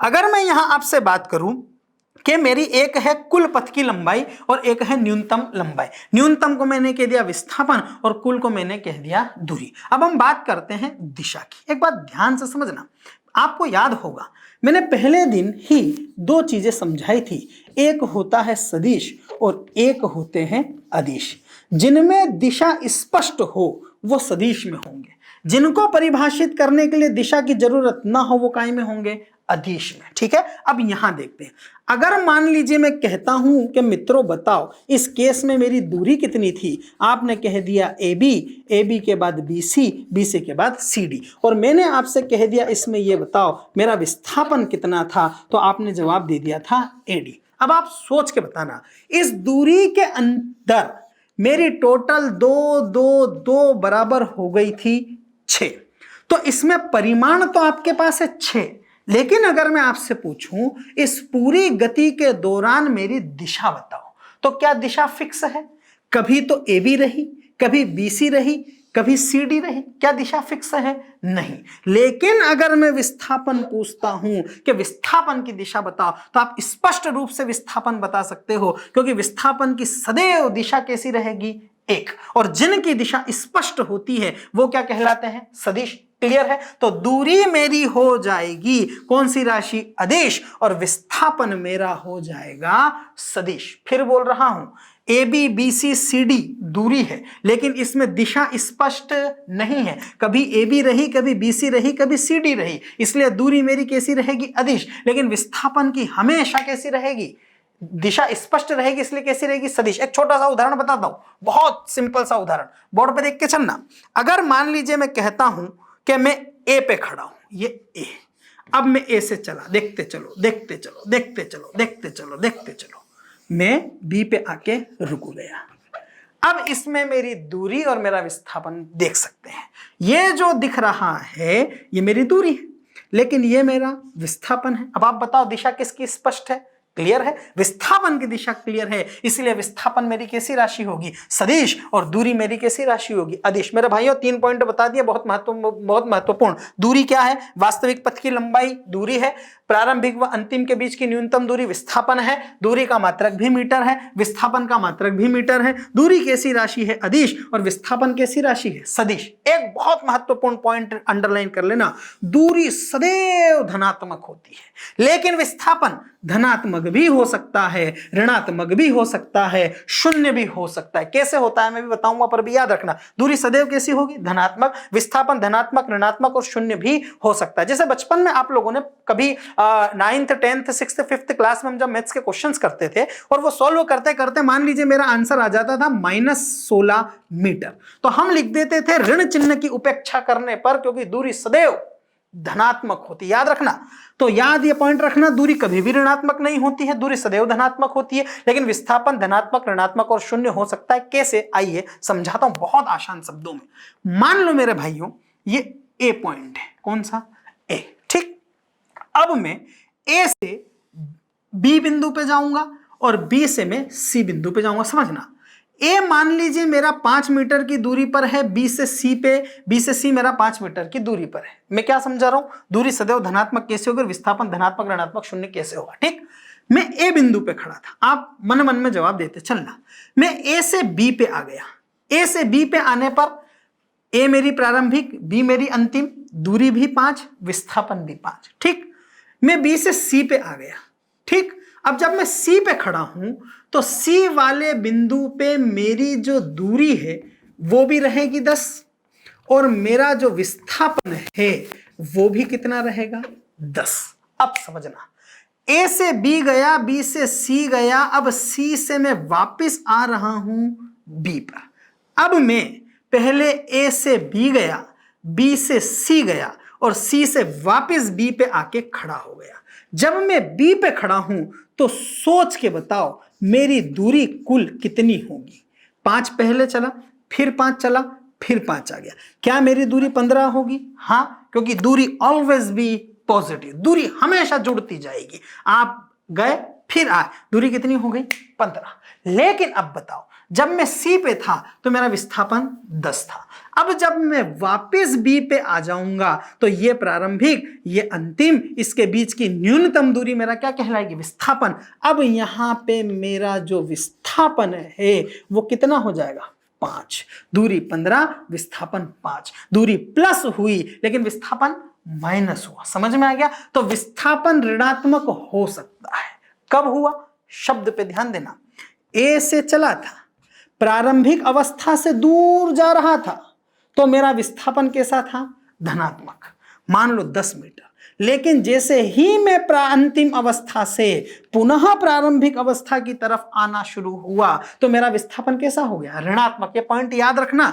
अगर मैं यहां आपसे बात करूं कि मेरी एक है कुल पथ की लंबाई और एक है न्यूनतम लंबाई, न्यूनतम को मैंने कह दिया विस्थापन और कुल को मैंने कह दिया दूरी। अब हम बात करते हैं दिशा की। एक बात ध्यान से समझना, आपको याद होगा मैंने पहले दिन ही 2 चीजें समझाई थी, एक होता है सदिश और एक होते हैं अदिश। जिनमें दिशा स्पष्ट हो वो सदिश में होंगे, जिनको परिभाषित करने के लिए दिशा की जरूरत ना हो वो काय में होंगे? अदिश में, ठीक है। अब यहां देखते हैं, अगर मान लीजिए मैं कहता हूं कि मित्रों बताओ इस केस में मेरी दूरी कितनी थी, आपने कह दिया ए बी के बाद बी सी के बाद सी डी, और मैंने आपसे कह दिया इसमें ये बताओ मेरा विस्थापन कितना था, तो आपने जवाब दे दिया था ए डी। अब आप सोच के बताना, इस दूरी के अंदर मेरी टोटल 2 2 2 बराबर हो गई थी 6, तो इसमें परिमाण तो आपके पास है 6, लेकिन अगर मैं आपसे पूछूं इस पूरी गति के दौरान मेरी दिशा बताओ, तो क्या दिशा फिक्स है? कभी तो ए बी रही, कभी बी सी रही, कभी CD रही, क्या दिशा फिक्स है? नहीं। लेकिन अगर मैं विस्थापन पूछता हूं कि विस्थापन की दिशा बताओ, तो आप स्पष्ट रूप से विस्थापन बता सकते हो, क्योंकि विस्थापन की सदैव दिशा कैसी रहेगी? एक। और जिनकी दिशा स्पष्ट होती है वो क्या कहलाते हैं? सदिश। क्लियर है? तो दूरी मेरी हो जाएगी कौन सी राशि? अदिश। और विस्थापन मेरा हो जाएगा सदिश। फिर बोल रहा हूं, AB BC CD दूरी है, लेकिन इसमें दिशा स्पष्ट नहीं है। कभी AB रही, कभी BC रही, कभी CD रही, इसलिए दूरी मेरी कैसी रहेगी? अदिश। लेकिन विस्थापन की हमेशा कैसी रहेगी? दिशा स्पष्ट रहेगी, इसलिए कैसी रहेगी? सदिश। एक छोटा सा उदाहरण बताता हूं, बहुत सिंपल सा उदाहरण, बोर्ड पे देख के चलना। अगर मान लीजिए मैं कहता हूं कि मैं ए पे खड़ा हूं, ये ए, अब मैं ए से चला, देखते चलो देखते चलो देखते चलो देखते चलो देखते चलो, मैं बी पे आके रुक गया। अब इसमें मेरी दूरी और मेरा विस्थापन देख सकते हैं। ये जो दिख रहा है ये मेरी दूरी है, लेकिन ये मेरा विस्थापन है। अब आप बताओ दिशा किसकी स्पष्ट है? क्लियर है? विस्थापन की दिशा क्लियर है, इसलिए विस्थापन मेरी कैसी राशि होगी? सदिश। और दूरी मेरी कैसी राशि होगी? अदिश। मेरे भाइयों 3 पॉइंट बता दिए, बहुत महत्वपूर्ण। दूरी क्या है? वास्तविक पथ की लंबाई दूरी है। प्रारंभिक व अंतिम के बीच की न्यूनतम दूरी विस्थापन है। दूरी का मात्रक भी मीटर है, विस्थापन का मात्रक भी मीटर है। दूरी कैसी राशि है? अदिश। और विस्थापन कैसी राशि है? सदिश। एक बहुत महत्वपूर्ण पॉइंट अंडरलाइन कर लेना, दूरी सदैव धनात्मक होती है, लेकिन विस्थापन धनात्मक भी हो सकता है, ऋणात्मक भी हो सकता है, शून्य भी हो सकता है। कैसे होता है मैं भी बताऊंगा, पर भी याद रखना, दूरी सदैव कैसी होगी? धनात्मक। विस्थापन धनात्मक, ऋणात्मक और शून्य भी हो सकता है। जैसे बचपन में आप लोगों ने कभी 9th 10th 6th 5th class में हम जब मैथ्स के क्वेश्चंस करते थे और वो सॉल्व करते करते मान लीजिए मेरा आंसर आ जाता था -16 मीटर, तो हम लिख देते थे ऋण चिन्ह की उपेक्षा करने पर, क्योंकि दूरी सदैव धनात्मक होती है। याद रखना, तो याद ये पॉइंट रखना, दूरी कभी भी ऋणात्मक नहीं होती है, दूरी सदैव धनात्मक होती है, लेकिन विस्थापन धनात्मक, ऋणात्मक और शून्य हो सकता है। कैसे? आइए समझाता हूं बहुत आसान शब्दों में। मान लो मेरे भाइयों ये ए पॉइंट है, कौन सा? ए। ठीक। अब मैं ए से बी बिंदु पे जाऊंगा और बी से मैं सी बिंदु पे जाऊंगा। समझना, ए मान लीजिए मेरा 5 मीटर की दूरी पर है, बी से सी मेरा 5 मीटर की दूरी पर है। मैं क्या समझा रहा हूं? दूरी सदैव धनात्मक कैसे होगी, विस्थापन धनात्मक, ऋणात्मक, शून्य कैसे होगा? ठीक। मैं ए बिंदु पे खड़ा था, आप मन मन में जवाब देते चलना। मैं ए से बी पे आ गया। ए से बी पे आने पर ए मेरी प्रारंभिक, बी मेरी अंतिम, दूरी भी 5, विस्थापन भी 5। ठीक। मैं बी से सी पे आ गया। ठीक। अब जब मैं सी पे खड़ा हूं तो सी वाले बिंदु पे मेरी जो दूरी है वो भी रहेगी 10, और मेरा जो विस्थापन है वो भी कितना रहेगा? 10। अब समझना, ए से बी गया, बी से सी गया, अब सी से मैं वापस आ रहा हूं बी पर। अब मैं पहले ए से बी गया, बी से सी गया और सी से वापस बी पे आके खड़ा हो गया। जब मैं बी पे खड़ा हूं तो सोच के बताओ मेरी दूरी कुल कितनी होगी? 5 पहले चला, फिर 5 चला, फिर 5 आ गया। क्या मेरी दूरी 15 होगी? हां, क्योंकि दूरी ऑलवेज बी पॉजिटिव, दूरी हमेशा जुड़ती जाएगी। आप गए फिर आए, दूरी कितनी हो गई? 15। लेकिन अब बताओ, जब मैं सी पे था तो मेरा विस्थापन 10 था। अब जब मैं वापस बी पे आ जाऊंगा तो ये प्रारंभिक, ये अंतिम, इसके बीच की न्यूनतम दूरी मेरा क्या कहलाएगी? विस्थापन। अब यहां पे मेरा जो विस्थापन है वो कितना हो जाएगा? 5। दूरी 15, विस्थापन 5। दूरी प्लस हुई लेकिन विस्थापन माइनस हुआ। समझ में आ गया? तो विस्थापन ऋणात्मक हो सकता है। कब हुआ? शब्द पे ध्यान देना। ए से चला था, प्रारंभिक अवस्था से दूर जा रहा था, तो मेरा विस्थापन कैसा था? धनात्मक, मान लो 10 मीटर। लेकिन जैसे ही मैं अंतिम अवस्था से पुनः प्रारंभिक अवस्था की तरफ आना शुरू हुआ तो मेरा विस्थापन कैसा हो गया? ऋणात्मक। ये पॉइंट याद रखना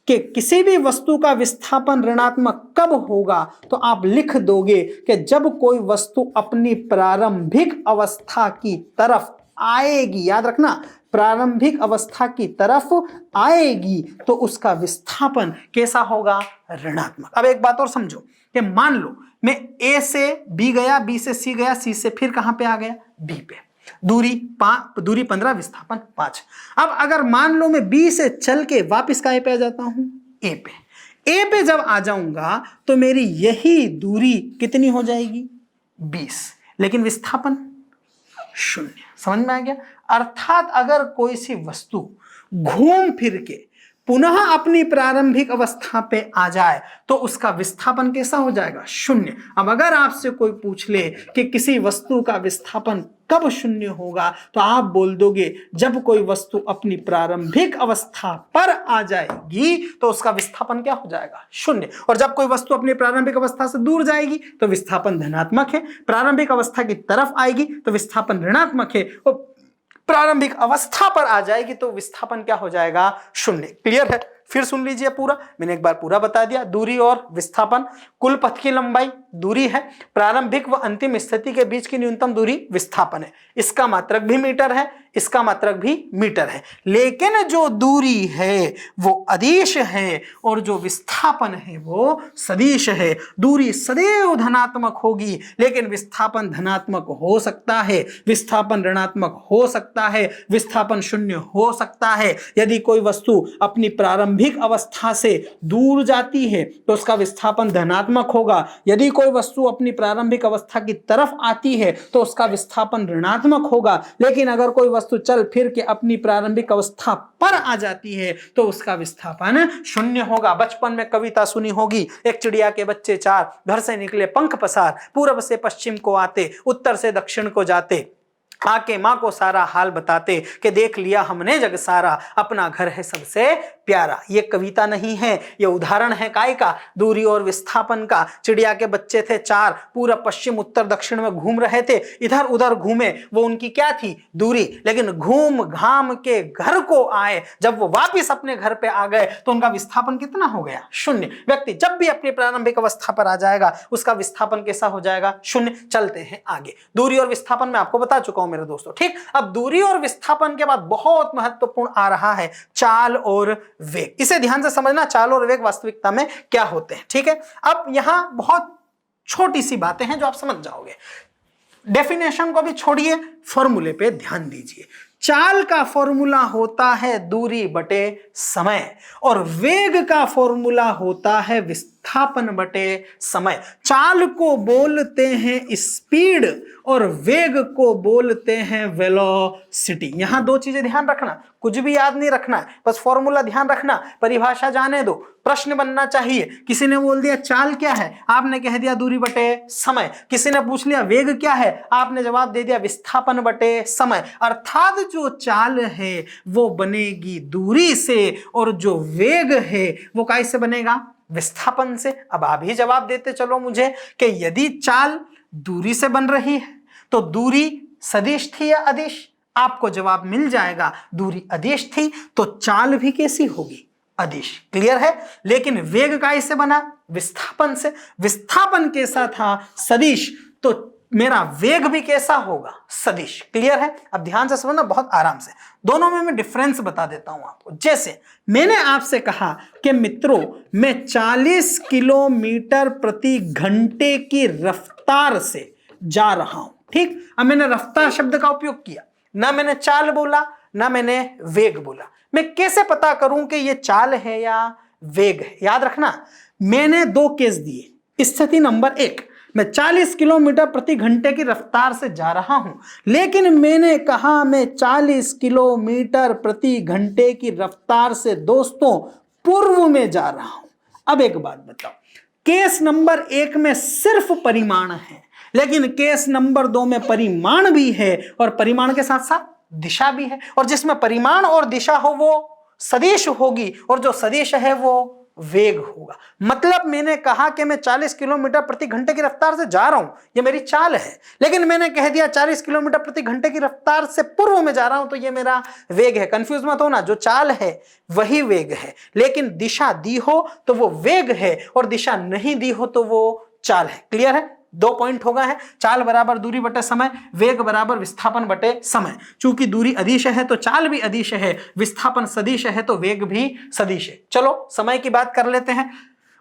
कि किसी भी वस्तु का विस्थापन ऋणात्मक कब होगा, तो आप लिख दोगे कि जब कोई वस्तु अपनी प्रारंभिक अवस्था की तरफ आएगी। याद रखना, प्रारंभिक अवस्था की तरफ आएगी तो उसका विस्थापन कैसा होगा? ऋणात्मक। अब एक बात और समझो कि मान लो मैं ए से बी गया, बी से सी गया, सी से फिर कहां पे आ गया? बी पे। दूरी 15, विस्थापन 5। अब अगर मान लो मैं बी से चल के वापस कहां पे आ जाता हूं? ए पे जब आ जाऊंगा तो मेरी यही दूरी कितनी हो जाएगी 20, लेकिन विस्थापन 0। समझ में आ गया? अर्थात अगर कोई सी वस्तु घूम फिर के पुनः अपनी प्रारंभिक अवस्था पे आ जाए तो उसका विस्थापन कैसा हो जाएगा 0। अब अगर आपसे कोई पूछ ले कि किसी वस्तु का विस्थापन कब 0 होगा तो आप बोल दोगे जब कोई वस्तु अपनी प्रारंभिक अवस्था पर आ जाएगी तो उसका विस्थापन क्या हो जाएगा 0। और जब कोई वस्तु अपनी प्रारंभिक अवस्था से दूर जाएगी तो विस्थापन धनात्मक है, प्रारंभिक अवस्था की तरफ आएगी तो विस्थापन ऋणात्मक है, और प्रारंभिक अवस्था पर आ जाएगी तो विस्थापन क्या हो जाएगा 0। क्लियर है? फिर सुन लीजिए पूरा, मैंने एक बार पूरा बता दिया। दूरी और विस्थापन, कुल पथ की लंबाई दूरी है, प्रारंभिक व अंतिम स्थिति के बीच की न्यूनतम दूरी विस्थापन है। इसका मात्रक भी मीटर है, इसका मात्रक भी मीटर है, लेकिन जो दूरी है वो अदिश है और जो विस्थापन है वो सदिश है। दूरी सदैव धनात्मक होगी लेकिन विस्थापन धनात्मक हो सकता है, विस्थापन ऋणात्मक हो सकता है, विस्थापन 0 हो सकता है। यदि कोई वस्तु अपनी प्रारंभिक अवस्था से दूर जाती है तो उसका विस्थापन धनात्मक होगा, यदि कोई वस्तु अपनी प्रारंभिक अवस्था की तरफ आती है तो उसका विस्थापन ऋणात्मक होगा, लेकिन अगर कोई वस्तु चल फिर के अपनी प्रारंभिक अवस्था पर आ जाती है तो उसका विस्थापन 0 होगा। बचपन में कविता सुनी होगी, एक चिड़िया के बच्चे 4, घर से निकले पंख पसार, पूर्व से पश्चिम को आते, उत्तर से दक्षिण को जाते, आके माँ को सारा हाल बताते कि देख लिया हमने जग सारा, अपना घर है सबसे प्यारा। ये कविता नहीं है, ये उदाहरण है काय का? दूरी और विस्थापन का। चिड़िया के बच्चे थे 4, पूरब पश्चिम उत्तर दक्षिण में घूम रहे थे, इधर उधर घूमे, वो उनकी क्या थी? दूरी। लेकिन घूम घाम के घर को आए, जब वो वापिस अपने घर पे आ गए तो उनका विस्थापन कितना हो गया? 0। व्यक्ति जब भी अपनी प्रारंभिक अवस्था पर आ जाएगा उसका विस्थापन कैसा हो जाएगा? 0। चलते हैं आगे। दूरी और विस्थापन मैं आपको बता चुका हूं मेरे दोस्तों, ठीक। अब दूरी और विस्थापन के बाद बहुत महत्वपूर्ण आ रहा है चाल और वेग। इसे ध्यान से समझना, चाल और वेग वास्तविकता में क्या होते हैं, ठीक है। अब यहां बहुत छोटी सी बातें हैं जो आप समझ जाओगे। डेफिनेशन को भी छोड़िए, फॉर्मूले पे ध्यान दीजिए। चाल का फॉर्मूला होता है दूरी बटे समय और वेग का फॉर्मूला होता है विस्थापन बटे समय। चाल को बोलते हैं स्पीड और वेग को बोलते हैं वेलोसिटी। यहां 2 चीजें ध्यान रखना, कुछ भी याद नहीं रखना है, बस फॉर्मूला ध्यान रखना, परिभाषा जाने दो, प्रश्न बनना चाहिए। किसी ने बोल दिया चाल क्या है, आपने कह दिया दूरी बटे समय। किसी ने पूछ लिया वेग क्या है, आपने जवाब दे दिया विस्थापन बटे समय। अर्थात जो चाल है वो बनेगी दूरी से और जो वेग है वो कैसे बनेगा? विस्थापन से। अब आप ही जवाब देते चलो मुझे कि यदि चाल दूरी से बन रही है तो दूरी सदिश थी या अदिश? आपको जवाब मिल जाएगा, दूरी अदिश थी तो चाल भी कैसी होगी? अदिश। क्लियर है? लेकिन वेग कैसे बना? विस्थापन से। विस्थापन कैसा था? सदिश, तो मेरा वेग भी कैसा होगा? सदिश। क्लियर है? अब ध्यान से समझना, बहुत आराम से। दोनों में मैं डिफरेंस बता देता हूं आपको। जैसे मैंने आपसे कहा कि मित्रों मैं 40 किलोमीटर प्रति घंटे की रफ्तार से जा रहा हूं, ठीक। अब मैंने रफ्तार शब्द का उपयोग किया, ना मैंने चाल बोला ना मैंने वेग बोला। मैं कैसे पता करूं कि ये चाल है या वेग है? याद रखना, मैंने 2 केस दिए। स्थिति नंबर 1, मैं 40 किलोमीटर प्रति घंटे की रफ्तार से जा रहा हूं, लेकिन मैंने कहा मैं 40 किलोमीटर प्रति घंटे की रफ्तार से दोस्तों पूर्व में जा रहा हूं। अब एक बात बताओ, केस नंबर 1 में सिर्फ परिमाण है, लेकिन केस नंबर 2 में परिमाण भी है और परिमाण के साथ साथ दिशा भी है, और जिसमें परिमाण और दिशा हो वो सदिश होगी और जो सदिश है वो वेग होगा। मतलब मैंने कहा कि मैं 40 किलोमीटर प्रति घंटे की रफ्तार से जा रहा हूं, ये मेरी चाल है, लेकिन मैंने कह दिया 40 किलोमीटर प्रति घंटे की रफ्तार से पूर्व में जा रहा हूं तो ये मेरा वेग है। कंफ्यूज मत होना, जो चाल है वही वेग है, लेकिन दिशा दी हो तो वो वेग है और दिशा नहीं दी हो तो वो चाल है। क्लियर है? 2 पॉइंट हो गए हैं। चाल बराबर दूरी बटे समय, वेग बराबर विस्थापन बटे समय। चूंकि दूरी अदिश है तो चाल भी अदिश है, विस्थापन सदिश है तो वेग भी सदिश है। चलो समय की बात कर लेते हैं,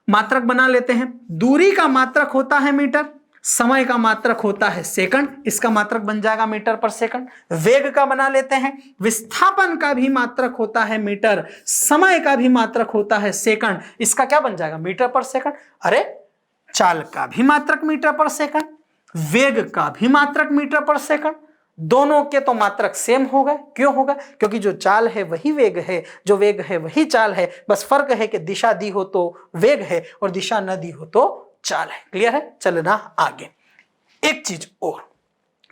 मात्रक बना लेते हैं। दूरी का मात्रक होता है मीटर, समय का मात्रक होता है सेकंड, इसका मात्रक बन जाएगा मीटर पर सेकंड। वेग का बना लेते हैं, विस्थापन का भी मात्रक होता है मीटर, समय का भी मात्रक होता है सेकंड, इसका क्या बन जाएगा मीटर पर सेकंड। अरे चाल का भी मात्रक मीटर पर सेकंड, वेग का भी मात्रक मीटर पर सेकंड, दोनों के तो मात्रक सेम हो गए। क्यों होगा? क्योंकि जो चाल है वही वेग है, जो वेग है वही चाल है, बस फर्क है कि दिशा दी हो तो वेग है और दिशा न दी हो तो चाल है। क्लियर है? चलना आगे। एक चीज और,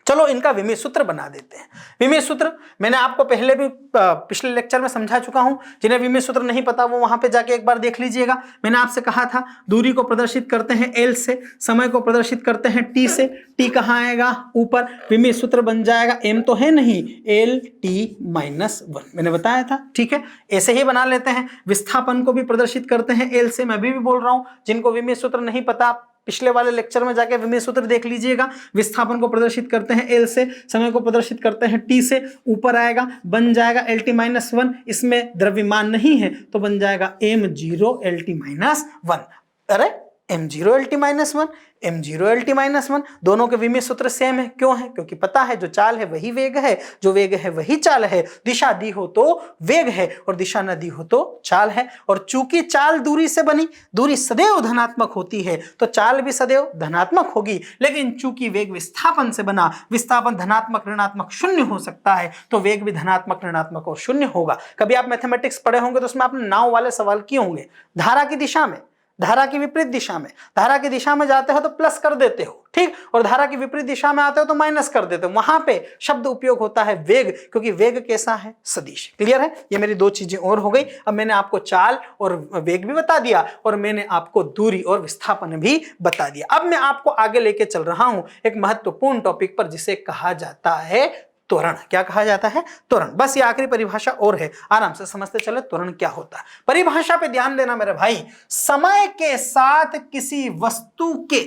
चलो इनका विमेय सूत्र बना देते हैं। विमेय सूत्र मैंने आपको पहले भी पिछले लेक्चर में समझा चुका हूं, जिन्हें विमेय सूत्र नहीं पता वो वहां पे जाके एक बार देख लीजिएगा। मैंने आपसे कहा था दूरी को प्रदर्शित करते हैं L से, समय को प्रदर्शित करते हैं T से। T कहाँ आएगा? ऊपर। विमेय सूत्र बन जाएगा, M तो है नहीं, LT-1 मैंने बताया था। ठीक है, ऐसे ही बना लेते हैं। विस्थापन को भी प्रदर्शित करते हैं L से। मैं भी बोल रहा हूं, जिनको विमेय सूत्र नहीं पता पिछले वाले लेक्चर में जाके विमेय सूत्र देख लीजिएगा। विस्थापन को प्रदर्शित करते हैं L से, समय को प्रदर्शित करते हैं T से। ऊपर आएगा, बन जाएगा LT-1, इसमें द्रव्यमान नहीं है तो बन जाएगा m0 LT-1। अरे m0 LT-1, m0 LT-1, दोनों के विमेय सूत्र सेम है। क्यों है? क्योंकि पता है जो चाल है वही वेग है, जो वेग है वही चाल है, दिशा दी हो तो वेग है और दिशा न दी हो तो चाल है। और चूंकि चाल दूरी से बनी, दूरी सदैव धनात्मक होती है तो चाल भी सदैव धनात्मक होगी। लेकिन चूंकि वेग विस्थापन से बना, विस्थापन धनात्मक ऋणात्मक शून्य हो सकता है तो वेग भी धनात्मक ऋणात्मक और शून्य होगा। कभी आप मैथमेटिक्स पढ़े होंगे तो उसमें आपने नाव वाले सवाल किए होंगे। धारा की दिशा में, धारा की विपरीत दिशा में, धारा की दिशा में जाते हो तो प्लस कर देते हो, ठीक, और धारा की विपरीत दिशा में आते हो तो माइनस कर देते हो। वहां पे शब्द उपयोग होता है वेग, क्योंकि वेग कैसा है? सदिश। क्लियर है? ये मेरी दो चीजें और हो गई। अब मैंने आपको चाल और वेग भी बता दिया और मैंने आपको दूरी और विस्थापन भी बता दिया। अब मैं आपको आगे लेके चल रहा हूं एक महत्वपूर्ण टॉपिक पर, जिसे कहा जाता है त्वरण। क्या कहा जाता है? त्वरण। बस ये आखिरी परिभाषा और है, आराम से समझते चले त्वरण क्या होता है। परिभाषा पे ध्यान देना मेरे भाई। समय के साथ किसी वस्तु के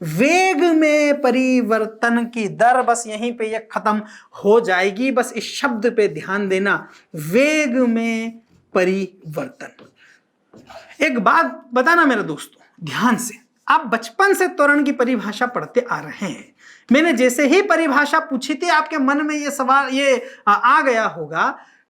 वेग में परिवर्तन की दर, बस यहीं पे ये खत्म हो जाएगी। बस इस शब्द पे ध्यान देना, वेग में परिवर्तन। एक बात बताना मेरे दोस्तों ध्यान से, आप बचपन से त्वरण की परिभाषा पढ़ते आ रहे हैं। मैंने जैसे ही परिभाषा पूछी थी आपके मन में ये सवाल ये आ गया होगा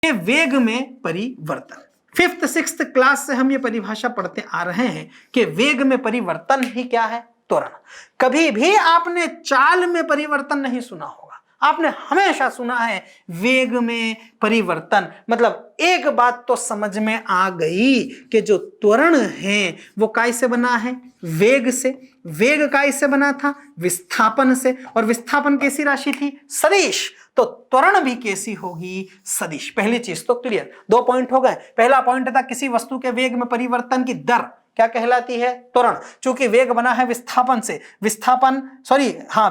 कि वेग में परिवर्तन। 5th 6th क्लास से हम ये परिभाषा पढ़ते आ रहे हैं कि वेग में परिवर्तन ही क्या है? त्वरण। कभी भी आपने चाल में परिवर्तन नहीं सुना होगा, आपने हमेशा सुना है वेग में परिवर्तन। मतलब एक बात तो समझ में आ गई कि जो त्वरण है वो काय से बना है? वेग से। वेग काय से बना था? विस्थापन से। और विस्थापन कैसी राशि थी? सदिश। तो त्वरण भी कैसी होगी? सदिश। पहली चीज तो क्लियर। 2 पॉइंट हो गए। पहला पॉइंट था किसी वस्तु के वेग में परिवर्तन की दर क्या कहलाती है? त्वरण। चूंकि वेग बना है विस्थापन से,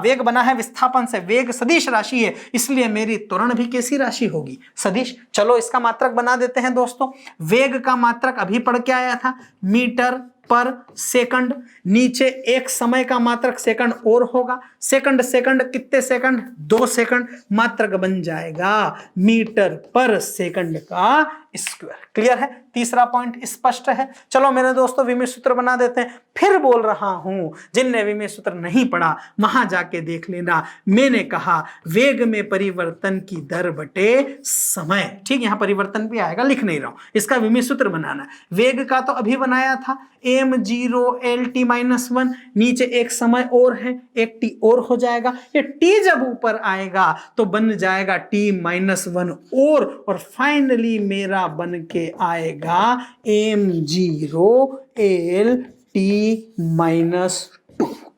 वेग बना है विस्थापन से, वेग सदिश राशि है, इसलिए मेरी त्वरण भी कैसी राशि होगी? सदिश। चलो इसका मात्रक बना देते हैं दोस्तों। वेग का मात्रक अभी पढ़ के आया था, मीटर पर सेकंड। नीचे एक समय का मात्रक सेकंड और होगा। सेकंड कितने सेकंड? 2 सेकंड। मात्रक बन जाएगा मीटर पर सेकंड का स्क्वायर। क्लियर है? तीसरा पॉइंट स्पष्ट है। चलो मेरे दोस्तों विमेय सूत्र बना देते हैं। फिर बोल रहा हूं, जिनने विमेय सूत्र नहीं पढ़ा वहां जाके देख लेना। मैंने कहा वेग में परिवर्तन की दर बटे समय। ठीक, यहां परिवर्तन भी आएगा, लिख नहीं रहा हूं। इसका विमेय सूत्र बनाना। वेग का तो अभी बनाया था, m0 LT-1। नीचे एक समय और है, एक t और हो जाएगा। ये t जब ऊपर आएगा तो बन जाएगा T-1 और फाइनली मेरा बन के आएगा m0 LT-2।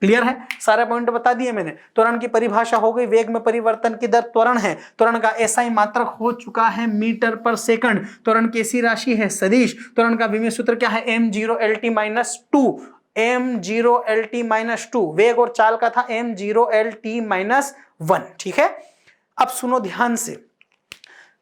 क्लियर है? सारे पॉइंट बता दिए मैंने। त्वरण की परिभाषा हो गई, वेग में परिवर्तन की दर त्वरण है। त्वरण का SI मात्रक हो चुका है मीटर पर सेकंड। त्वरण कैसी राशि है? सदिश। त्वरण का विमेय सूत्र क्या है? m0 LT-2। m0 LT-2। वेग और चाल का था m0 LT-1। ठीक है, अब सुनो ध्यान से।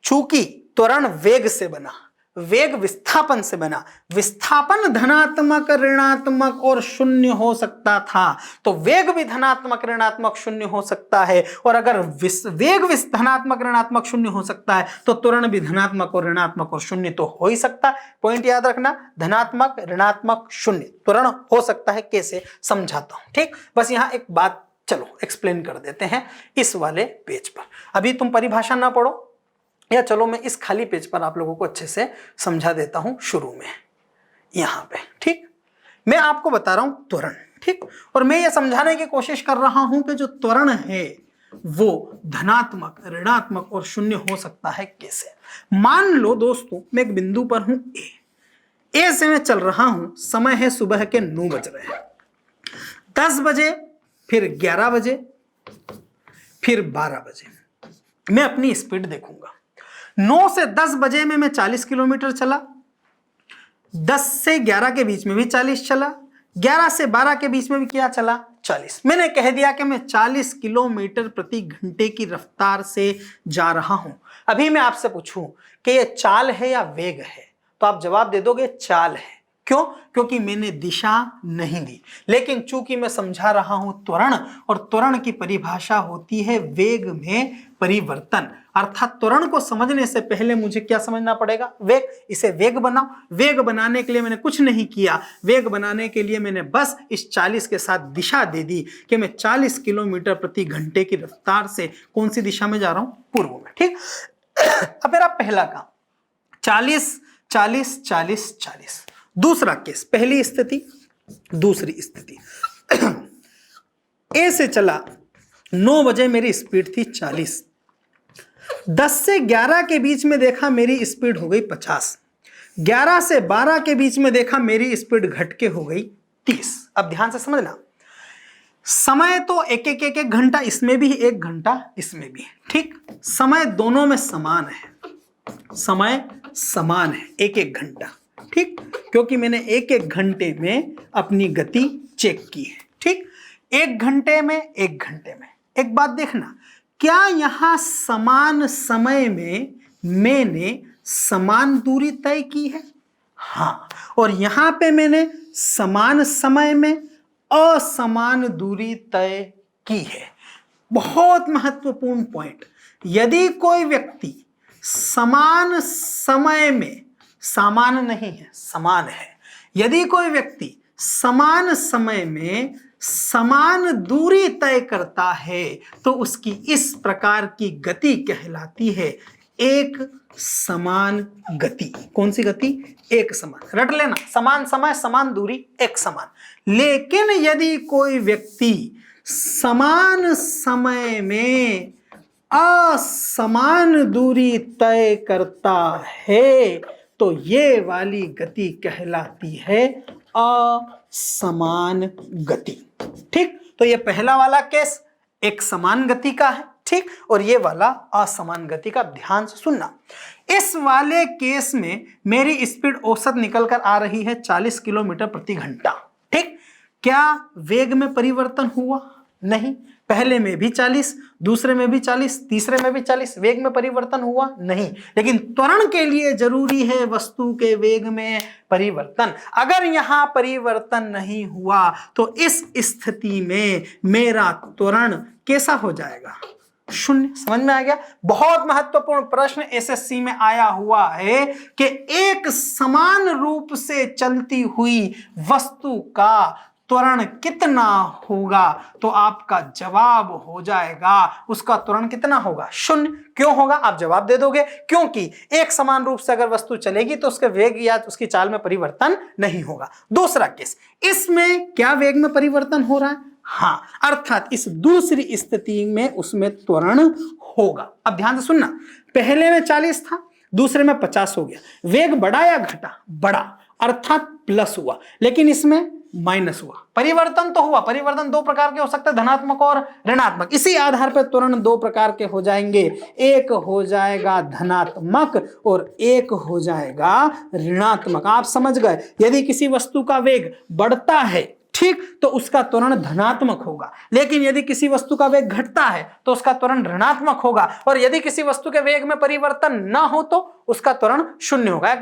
चूंकि त्वरण वेग से बना, वेग विस्थापन से बना। विस्थापन धनात्मक, ऋणात्मक और शून्य हो सकता था, तो वेग भी धनात्मक, ऋणात्मक, शून्य हो सकता है। और अगर वेग धनात्मक, ऋणात्मक, शून्य हो सकता है तो त्वरण भी धनात्मक और ऋणात्मक और शून्य तो हो ही सकता है। पॉइंट याद रखना, धनात्मक, ऋणात्मक, शून्य त्वरण हो सकता है। कैसे, समझाता हूं। ठीक, बस यहां एक बात चलो एक्सप्लेन कर देते हैं इस वाले पेज पर। अभी तुम परिभाषा ना पढ़ो, या चलो मैं इस खाली पेज पर आप लोगों को अच्छे से समझा देता हूं शुरू में यहां पे। ठीक, मैं आपको बता रहा हूं त्वरण। ठीक, और मैं ये समझाने की कोशिश कर रहा हूं कि जो त्वरण है वो धनात्मक, ऋणात्मक और शून्य हो सकता है। कैसे, मान लो दोस्तों मैं एक बिंदु पर हूं ए से मैं चल रहा हूं, समय है सुबह के 9 बज रहे हैं। 10 बजे, फिर 11 बजे, फिर 12 बजे मैं अपनी स्पीड देखूंगा। 9 से 10 बजे में मैं 40 किलोमीटर चला, 10 से 11 के बीच में भी 40 चला, 11 से 12 के बीच में भी क्या चला, 40। मैंने कह दिया कि मैं 40 किलोमीटर प्रति घंटे की रफ्तार से जा रहा हूं। अभी मैं आपसे पूछूं कि ये चाल है या वेग है, तो आप जवाब दे दोगे चाल है। क्यों? क्योंकि मैंने दिशा नहीं दी। लेकिन चूंकि मैं समझा रहा हूं त्वरण, और त्वरण की परिभाषा होती है वेग में परिवर्तन। अर्थात त्वरण को समझने से पहले मुझे क्या समझना पड़ेगा, वेग। इसे वेग बनाओ। वेग बनाने के लिए मैंने कुछ नहीं किया, वेग बनाने के लिए मैंने बस इस 40 के साथ दिशा दे दी कि मैं 40 किलोमीटर प्रति घंटे की रफ्तार से कौन सी दिशा में जा रहा हूं, पूर्व में। ठीक, अब मेरा पहला काम 40 40 40 40। दूसरा केस, पहली स्थिति, दूसरी स्थिति। ए से चला, 9 बजे मेरी स्पीड थी 40, 10 से 11 के बीच में देखा मेरी स्पीड हो गई 50, 11 से 12 के बीच में देखा मेरी स्पीड घट के हो गई 30। अब ध्यान से समझना, समय तो एक एक एक एक घंटा इसमें भी, 1 घंटा इसमें भी। ठीक, समय दोनों में समान है, समय समान है, 1 घंटा। ठीक, क्योंकि मैंने 1 घंटे में अपनी गति चेक की है। ठीक, 1 घंटे में, 1 घंटे में। एक बात देखना, क्या यहां समान समय में मैंने समान दूरी तय की है? हाँ, और यहां पे मैंने समान समय में असमान दूरी तय की है। बहुत महत्वपूर्ण पॉइंट, यदि कोई व्यक्ति समान समय में, समान नहीं है, समान है, यदि कोई व्यक्ति समान समय में समान दूरी तय करता है तो उसकी इस प्रकार की गति कहलाती है एक समान गति। कौन सी गति? एक समान। रट लेना, समान समय, समान दूरी, एक समान। लेकिन यदि कोई व्यक्ति समान समय में असमान दूरी तय करता है तो ये वाली गति कहलाती है असमान गति। ठीक, तो ये पहला वाला केस एक समान गति का है। ठीक, और ये वाला असमान गति का। ध्यान से सुनना, इस वाले केस में मेरी स्पीड औसत निकल कर आ रही है 40 किलोमीटर प्रति घंटा। ठीक, क्या वेग में परिवर्तन हुआ? नहीं। पहले में भी 40, दूसरे में भी 40, तीसरे में भी 40, वेग में परिवर्तन हुआ नहीं। लेकिन त्वरण के लिए जरूरी है वस्तु के वेग में परिवर्तन। अगर यहां परिवर्तन नहीं हुआ तो इस स्थिति में मेरा त्वरण कैसा हो जाएगा? शून्य। समझ में आ गया? बहुत महत्वपूर्ण प्रश्न एसएससी में आया हुआ है कि एक समान रूप से चलती हुई वस्तु का त्वरण कितना होगा, तो आपका जवाब हो जाएगा उसका त्वरण कितना होगा? शून्य। क्यों होगा? आप जवाब दे दोगे क्योंकि एक समान रूप से अगर वस्तु चलेगी तो उसके वेग या उसकी चाल में परिवर्तन नहीं होगा। दूसरा केस, इसमें क्या वेग में परिवर्तन हो रहा है? हाँ, अर्थात इस दूसरी स्थिति में उसमें त्वरण होगा। अब ध्यान से सुनना, पहले में 40 था, दूसरे में 50 हो गया। वेग बढ़ा या घटा? बढ़ा, अर्थात प्लस हुआ। लेकिन इसमें माइनस हुआ। परिवर्तन तो हुआ। परिवर्तन 2 प्रकार के हो सकते हैं, धनात्मक और ऋणात्मक। इसी आधार पर त्वरण 2 प्रकार के हो जाएंगे, एक हो जाएगा धनात्मक और एक हो जाएगा ऋणात्मक। आप समझ गए? यदि किसी वस्तु का वेग बढ़ता है, ठीक ठीक, तो उसका त्वरण धनात्मक होगा। लेकिन यदि किसी वस्तु का वेग घटता है तो उसका त्वरण ऋणात्मक होगा, और यदि किसी वस्तु के वेग में परिवर्तन न हो तो उसका त्वरण शून्य होगा।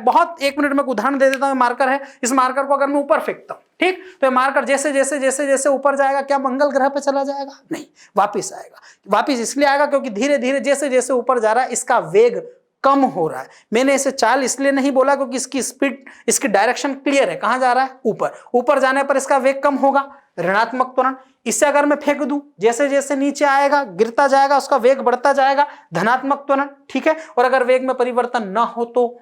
एक मिनट में उदाहरण दे देता हूं। मार्कर है, इस मार्कर को अगर मैं ऊपर फेंकता हूं, ठीक, तो ये मार्कर जैसे जैसे जैसे जैसे ऊपर जाएगा, क्या मंगल ग्रह पे चला जाएगा? नहीं, वापिस आएगा। वापिस इसलिए आएगा क्योंकि धीरे धीरे जैसे जैसे ऊपर जा रहा है इसका वेग कम हो रहा है। मैंने इसे चाल इसलिए नहीं बोला क्योंकि इसकी स्पीड, इसकी डायरेक्शन क्लियर है, कहां जा रहा है? ऊपर। ऊपर जाने पर इसका वेग कम होगा, ऋणात्मक त्वरण। इससे अगर मैं फेंक दूं, जैसे जैसे नीचे आएगा, गिरता जाएगा, उसका वेग बढ़ता जाएगा, धनात्मक त्वरण, ठीक है। और अगर वेग में परिवर्तन ना हो तो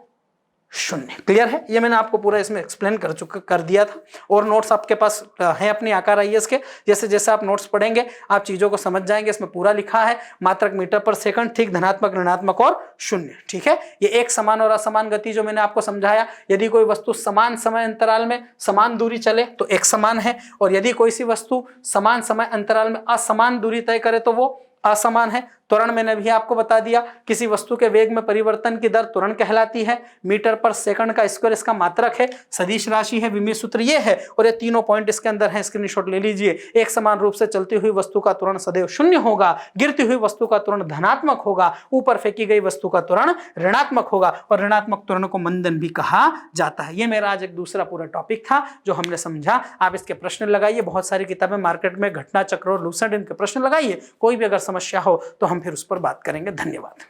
शून्य। क्लियर है? ये मैंने आपको पूरा इसमें एक्सप्लेन कर दिया था। और नोट्स आपके पास है अपनी आकार आईएएस के। जैसे जैसे आप नोट्स पढ़ेंगे आप चीजों को समझ जाएंगे। इसमें पूरा लिखा है, मात्रक मीटर पर सेकंड, ठीक, धनात्मक, ऋणात्मक और शून्य, ठीक है। ये एक समान और असमान गति जो मैंने आपको समझाया, यदि कोई वस्तु समान समय अंतराल में समान दूरी चले तो एक समान है, और यदि कोई सी वस्तु समान समय अंतराल में असमान दूरी तय करे तो वो असमान है। त्वरण मैंने भी आपको बता दिया, किसी वस्तु के वेग में परिवर्तन की दर त्वरण कहलाती है। मीटर पर सेकंड का स्क्वायर इसका मात्रक है, सदिश राशि है, विमीय सूत्र ये है, और ये तीनों पॉइंट इसके अंदर है, स्क्रीनशॉट ले लीजिए। एक समान रूप से चलती हुई वस्तु का त्वरण सदैव शून्य होगा, गिरती हुई वस्तु का त्वरण धनात्मक होगा, ऊपर फेंकी गई वस्तु का त्वरण ऋणात्मक होगा, और ऋणात्मक त्वरण को मंदन भी कहा जाता है। ये मेरा आज एक दूसरा पूरा टॉपिक था जो हमने समझा। आप इसके प्रश्न लगाइए, बहुत सारी किताबें मार्केट में घटना चक्र और लूसेंट, इनके प्रश्न लगाइए। कोई भी अगर समस्या हो तो हम फिर उस पर बात करेंगे। धन्यवाद।